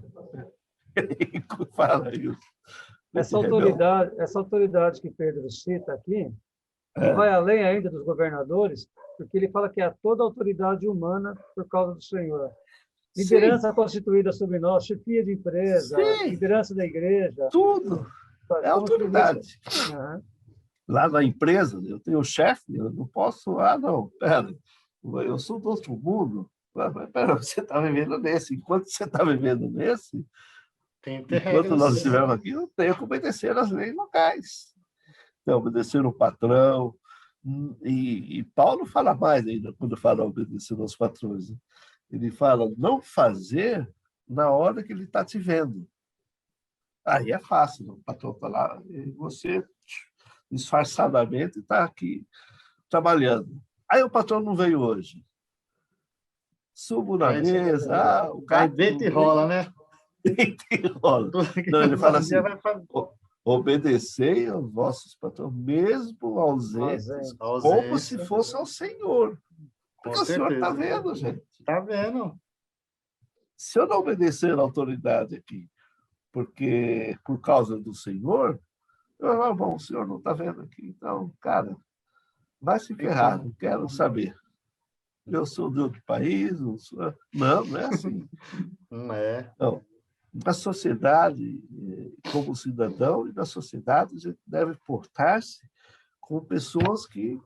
fala isso. Essa autoridade que Pedro cita aqui, vai além ainda dos governadores, porque ele fala que há toda autoridade humana por causa do Senhor. Liderança Sim. constituída sobre nós, chefia de empresa, Sim. liderança da igreja. Tudo. É autoridade. Uhum. Lá na empresa, eu tenho chefe, eu não posso... não, pera, eu sou do outro mundo. Pera, você está vivendo nesse. Enquanto você está vivendo nesse, enquanto nós estivermos aqui, eu tenho que obedecer às leis locais. Então, obedecer o patrão. E Paulo fala mais ainda, quando fala obedecer aos patrões. Né? Ele fala não fazer na hora que ele está te vendo. Aí é fácil, o patrão está lá, e você, disfarçadamente, está aqui trabalhando. Aí o patrão não veio hoje. Subo na mesa, o cara... Deita e rola, né? Deita e rola. Não, ele fala assim, obedecei aos vossos patrões, mesmo ausentes, como se fosse ao Senhor. Porque o Senhor está vendo, gente. Está vendo. Se eu não obedecer à autoridade aqui, porque por causa do Senhor, bom, o Senhor não está vendo aqui. Então, cara, vai se ferrar, não quero saber. Eu sou de outro país, não é assim. Não é. Não. Na sociedade, como cidadão, e na sociedade, a gente deve portar-se com pessoas que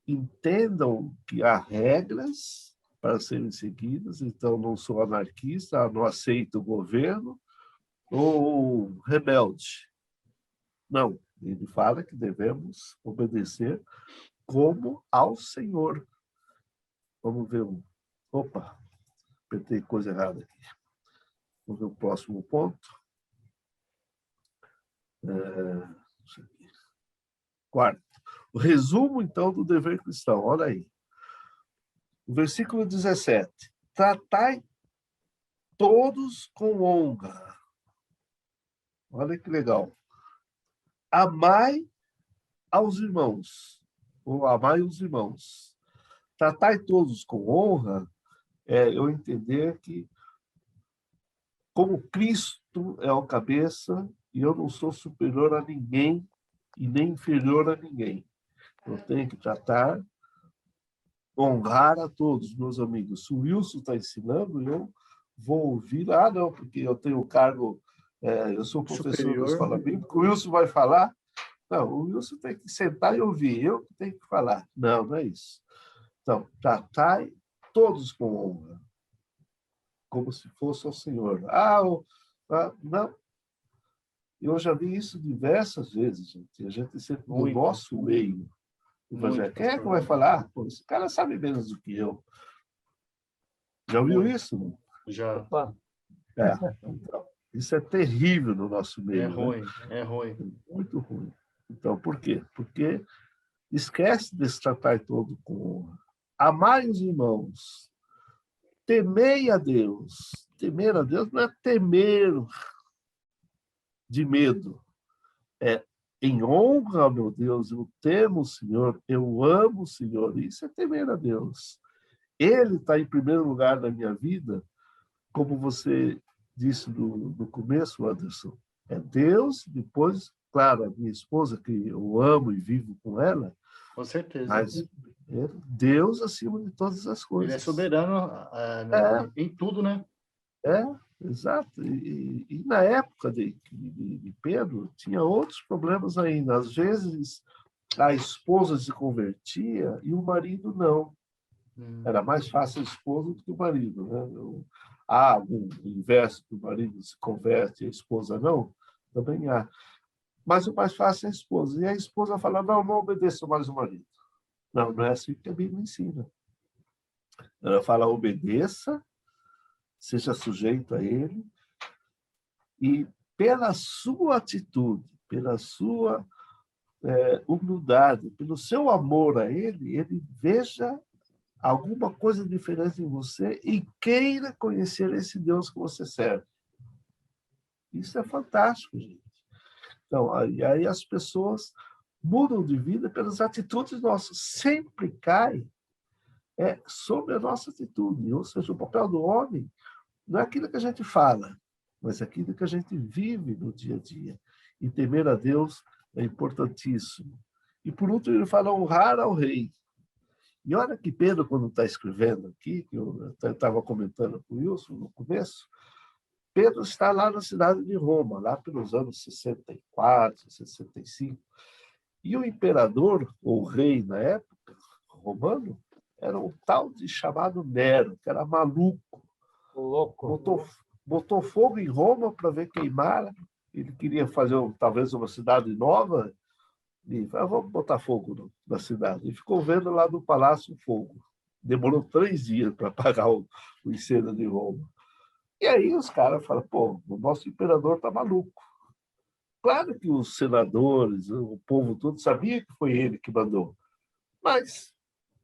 entendam que há regras para serem seguidas, então não sou anarquista, não aceito o governo, ou rebelde. Não, ele fala que devemos obedecer como ao Senhor. Vamos ver Opa, apertei coisa errada aqui. Vamos ver o próximo ponto. Quarto. O resumo, então, do dever cristão. Olha aí. O versículo 17. Tratai todos com honra. Olha que legal. Amai aos irmãos, ou amai os irmãos. Tratai todos com honra é eu entender que, como Cristo é o cabeça, e eu não sou superior a ninguém e nem inferior a ninguém. Eu tenho que tratar, honrar a todos, meus amigos. Se o Wilson está ensinando, eu vou ouvir. Não, porque eu tenho cargo, eu sou professor da escola bíblica, o Wilson vai falar. Não, o Wilson tem que sentar e ouvir, eu que tenho que falar. Não é isso. Então, tratai todos com honra, como se fosse ao Senhor. Não. Eu já vi isso diversas vezes, gente. A gente sempre no nosso meio. Quem é que vai falar? Pô, esse cara sabe menos do que eu. Já ouviu isso? Já. Então, isso é terrível no nosso meio. É ruim, né? É ruim. Muito ruim. Então, por quê? Porque esquece desse tratar todo com honra. Amai os irmãos. Temei a Deus. Temer a Deus não é temer de medo. É em honra, meu Deus, eu temo o Senhor, eu amo o Senhor. Isso é temer a Deus. Ele está em primeiro lugar na minha vida, como você disse no começo, Anderson. É Deus, depois, claro, a minha esposa, que eu amo e vivo com ela. Com certeza. Mas é Deus acima de todas as coisas. Ele é soberano em tudo, né? Exato. E na época de Pedro, tinha outros problemas ainda. Às vezes, a esposa se convertia e o marido não. Era mais fácil a esposa do que o marido. Né? O inverso, que o marido se converte e a esposa não, também há. Mas o mais fácil é a esposa. E a esposa fala, não obedeça mais o marido. Não é assim que a Bíblia ensina. Ela fala, obedeça, seja sujeito a ele, e pela sua atitude, pela sua humildade, pelo seu amor a ele, ele veja alguma coisa diferente em você e queira conhecer esse Deus que você serve. Isso é fantástico, gente. Então, aí as pessoas mudam de vida pelas atitudes nossas. Sempre cai sobre a nossa atitude. Ou seja, o papel do homem não é aquilo que a gente fala, mas aquilo que a gente vive no dia a dia. E temer a Deus é importantíssimo. E, por último, ele fala honrar ao rei. E olha que Pedro, quando está escrevendo aqui, que eu estava comentando com o Wilson no começo, Pedro está lá na cidade de Roma, lá pelos anos 64, 65. E o imperador, ou rei na época, romano, era um tal de chamado Nero, que era maluco. Louco. Botou fogo em Roma para ver queimar. Ele queria fazer talvez uma cidade nova. E falou, vamos botar fogo na cidade. E ficou vendo lá no palácio o fogo. Demorou 3 dias para apagar o incêndio de Roma. E aí os caras falam, pô, o nosso imperador está maluco. Claro que os senadores, o povo todo sabia que foi ele que mandou. Mas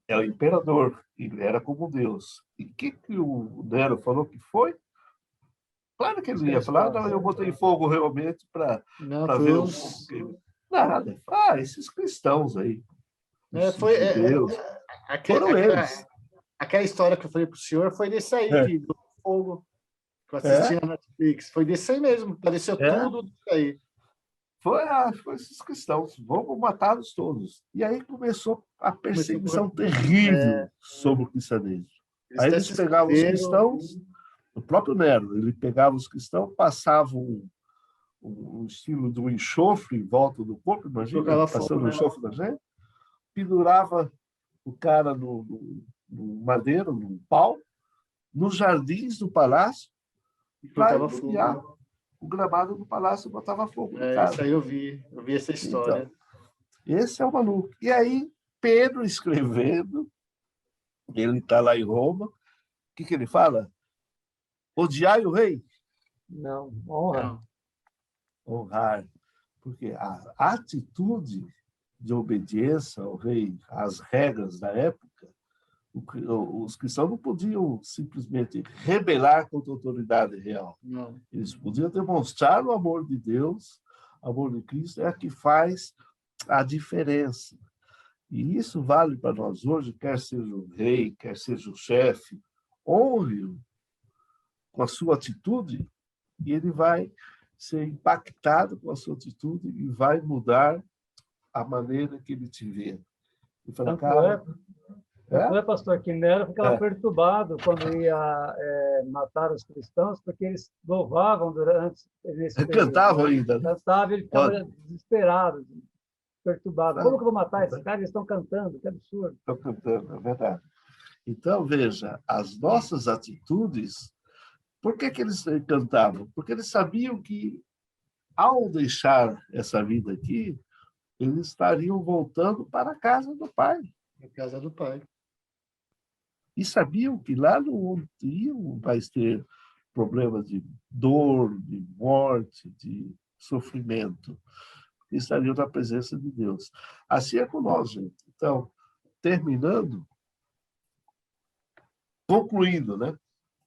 é o imperador, ele era como Deus. E o que o Nero falou que foi? Claro que ele não ia falar, não, eu botei fogo realmente para ver o fogo. Nada. Esses cristãos aí. Foi judeus, foram eles. Aquela história que eu falei para o senhor foi desse aí, do fogo que eu assisti na Netflix. Foi desse aí mesmo, apareceu tudo disso aí. Foi esses cristãos, vamos matá-los todos. E aí começou a perseguição terrível sobre o cristianismo. Aí eles pegavam os cristãos, o próprio Nero, ele pegava os cristãos, passava um estilo de um enxofre em volta do corpo, imagina, passando um enxofre na gente, pendurava o cara no madeiro, num pau, nos jardins do palácio, para iluminar o gramado do palácio, botava fogo. Isso aí eu vi essa história. Então, esse é o maluco. E aí, Pedro escrevendo, ele está lá em Roma, o que ele fala? Odiai o rei? Não, honra. Honrar. Porque a atitude de obediência ao rei, às regras da época, os cristãos não podiam simplesmente rebelar contra a autoridade real. Não. Eles podiam demonstrar o amor de Deus, o amor de Cristo, é a que faz a diferença. E isso vale para nós hoje, quer seja o rei, quer seja o chefe, honre-o com a sua atitude e ele vai ser impactado com a sua atitude e vai mudar a maneira que ele te vê. E fala, cara... pastor, que Nero ficava perturbado quando ia matar os cristãos, porque eles louvavam durante... Cantavam ainda. Cantavam, ele ficava desesperado, perturbado. Como que eu vou matar esses caras? Eles estão cantando, que absurdo. Estão cantando, é verdade. Então, veja, as nossas atitudes... Por que eles cantavam? Porque eles sabiam que, ao deixar essa vida aqui, eles estariam voltando para a casa do Pai. A casa do Pai. E sabiam que lá não iam mais ter problemas de dor, de morte, de sofrimento. Estariam na presença de Deus. Assim é com nós, gente. Então, terminando, concluindo, né?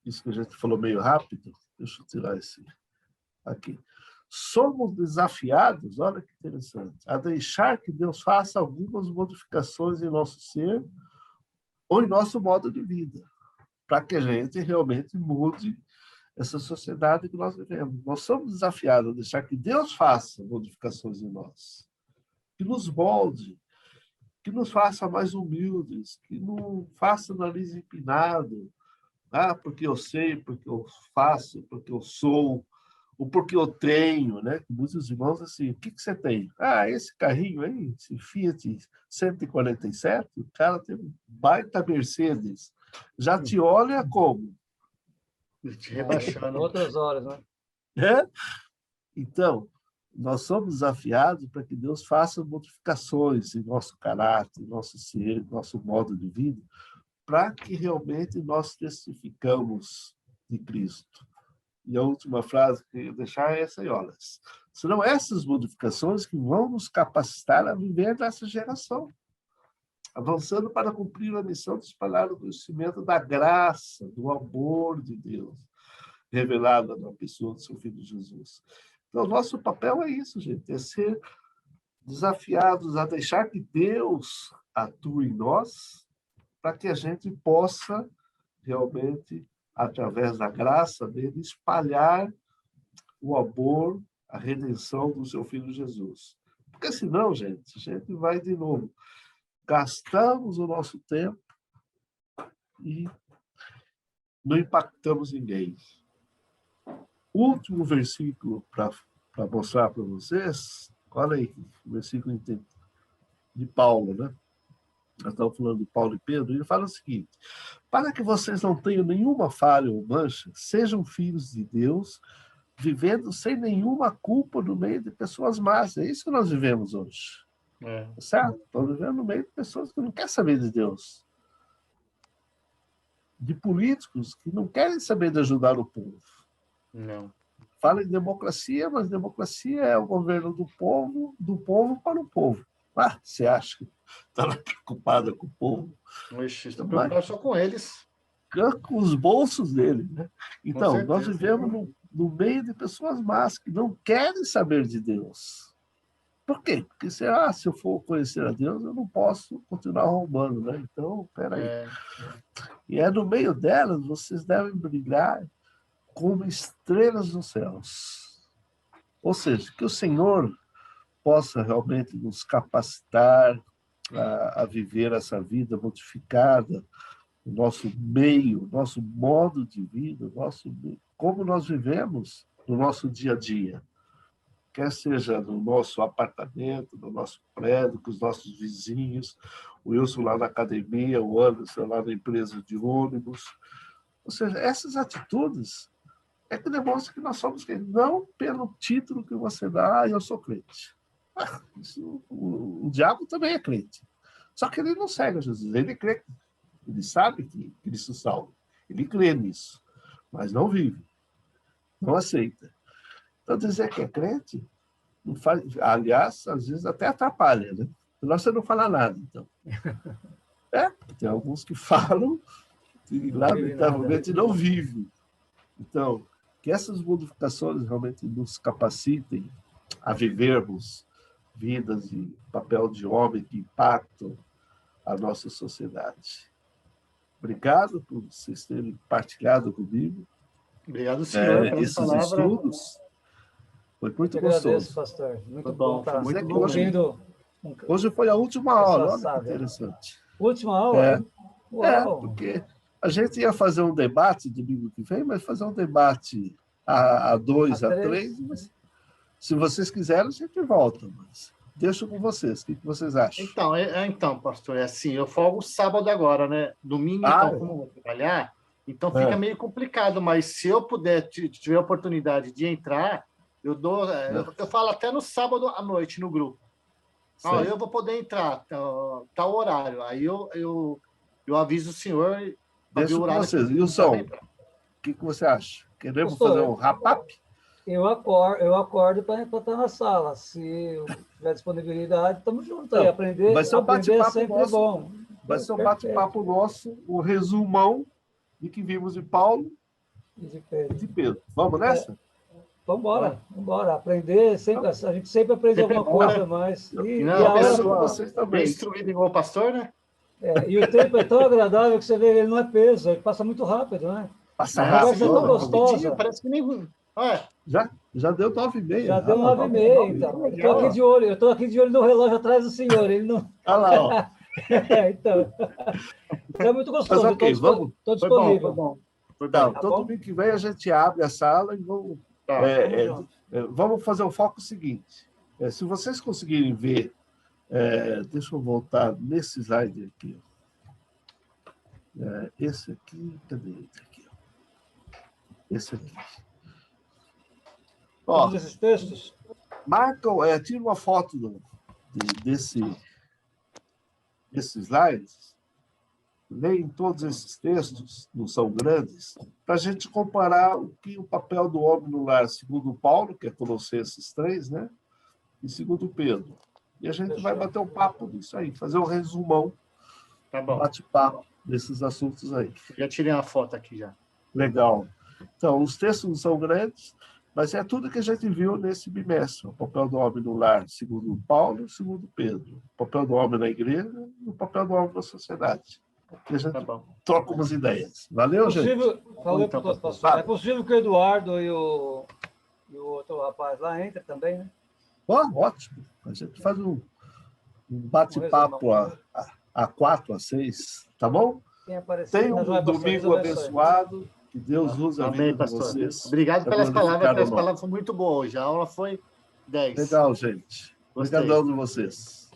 Isso que a gente falou meio rápido, deixa eu tirar esse aqui. Somos desafiados, olha que interessante, a deixar que Deus faça algumas modificações em nosso ser ou em nosso modo de vida, para que a gente realmente mude essa sociedade que nós vivemos. Nós somos desafiados a deixar que Deus faça modificações em nós, que nos molde, que nos faça mais humildes, que não faça nariz empinado, porque eu sei, porque eu faço, porque eu sou, ou porque eu tenho, né? Muitos irmãos assim, o que você tem? Esse carrinho aí, esse Fiat 147, o cara tem um baita Mercedes. Já te olha como? Te rebaixando. Outras horas, né? Então, nós somos desafiados para que Deus faça modificações em nosso caráter, em nosso ser, em nosso modo de vida, para que realmente nós testificamos de Cristo. E a última frase que eu ia deixar é essa aí, olha. Serão essas modificações que vão nos capacitar a viver nessa geração, avançando para cumprir a missão de espalhar o conhecimento da graça, do amor de Deus, revelada na pessoa do seu Filho Jesus. Então, nosso papel é isso, gente, é ser desafiados a deixar que Deus atue em nós, para que a gente possa realmente, através da graça dele, espalhar o amor, a redenção do seu Filho Jesus. Porque senão, gente, a gente vai de novo. Gastamos o nosso tempo e não impactamos ninguém. O último versículo para mostrar para vocês, olha aí, o versículo de Paulo, né? Nós estamos falando de Paulo e Pedro, ele fala o seguinte: para que vocês não tenham nenhuma falha ou mancha, sejam filhos de Deus, vivendo sem nenhuma culpa no meio de pessoas más. É isso que nós vivemos hoje. Certo? Estamos vivendo no meio de pessoas que não querem saber de Deus. De políticos que não querem saber de ajudar o povo. Não. Fala em democracia, mas democracia é o governo do povo para o povo. Ah, você acha que está preocupada com o povo? Ixi, está preocupado só com eles. Com os bolsos dele. Né? Então, nós vivemos no meio de pessoas más que não querem saber de Deus. Por quê? Porque se eu for conhecer a Deus, eu não posso continuar roubando. Né? Então, peraí. E no meio delas, vocês devem brilhar como estrelas nos céus. Ou seja, que o Senhor possa realmente nos capacitar a viver essa vida modificada, o nosso meio, nosso modo de vida, como nós vivemos no nosso dia a dia. Quer seja no nosso apartamento, no nosso prédio, com os nossos vizinhos, o Wilson lá na academia, o Anderson lá na empresa de ônibus. Ou seja, essas atitudes é que demonstram que nós somos crentes. Não pelo título que você dá, eu sou crente. O diabo também é crente. Só que ele não segue a Jesus. Ele crê, ele sabe que Cristo salva. Ele crê nisso, mas não vive. Não aceita. Então, dizer que é crente, não faz, aliás, às vezes até atrapalha, né? Senão você não fala nada, então. Tem alguns que falam e, lamentavelmente, não vivem. Então, que essas modificações realmente nos capacitem a vivermos vidas e papel de homem que impactam a nossa sociedade. Obrigado por vocês terem partilhado comigo. Obrigado, senhor, pelas palavras. Estudos. Foi muito gostoso. Agradeço, pastor. Muito bom estar ouvindo. Hoje foi a última aula, olha que interessante. Última aula? Porque a gente ia fazer um debate domingo que vem, mas fazer um debate a 2, a 3, mas se vocês quiserem, a gente volta, mas deixo com vocês. O que vocês acham? Então, pastor, é assim, eu folgo sábado agora, né? Domingo, então, como eu vou trabalhar, então fica meio complicado, mas se eu puder, tiver a oportunidade de entrar, eu falo até no sábado à noite no grupo. Eu vou poder entrar, tal horário. Aí eu aviso o senhor. Deixa com vocês. E o som? O que você acha? Queremos fazer um wrap-up? Eu acordo para estar na sala. Se tiver disponibilidade, estamos juntos aí. Aprender, vai ser um bate-papo nosso, bom. Vai ser um bate-papo nosso, o resumão de que vimos de Paulo e de Pedro. Vamos nessa? Vamos embora. Aprender, sempre, a gente sempre aprende alguma coisa a mais. Vocês também. Instruído igual o pastor, né? E o tempo é tão agradável que você vê, ele não é peso, ele passa muito rápido, né? Passa rápido. É tão gostosa. Parece que nem... Já deu 9h30. Já deu 9h30, então. Eu estou aqui de olho no relógio atrás do senhor. Ele não... Olha lá, ó. Então. É muito gostoso. Mas, okay, estou disponível. Todo domingo que vem a gente abre a sala e vamos... vamos fazer o foco seguinte. Se vocês conseguirem ver, deixa eu voltar nesse slide aqui. Esse aqui, cadê ele aqui? Esse aqui. Todos esses textos? Marcam, tira uma foto desses slides leem todos esses textos, não são grandes, para a gente comparar o papel do homem no lar, segundo Paulo, que é Colossenses 3, né? E segundo Pedro. E a gente vai bater um papo disso aí, fazer um resumão, bate-papo desses assuntos aí. Já tirei uma foto aqui já. Legal. Então, os textos não são grandes, mas é tudo que a gente viu nesse bimestre. O papel do homem no lar, segundo Paulo e segundo Pedro. O papel do homem na igreja e o papel do homem na sociedade. E a gente troca umas ideias. Valeu, gente? Falou para todos, pastor. É possível que o Eduardo e o outro rapaz lá entrem também, né? Ótimo. A gente faz um bate-papo a 4, a 6, tá bom? Tenha um domingo abençoado. Que Deus use a vida de vocês. Obrigado pelas palavras. As palavras foram muito boas hoje. A aula foi 10. Legal, gente. Obrigadão de vocês.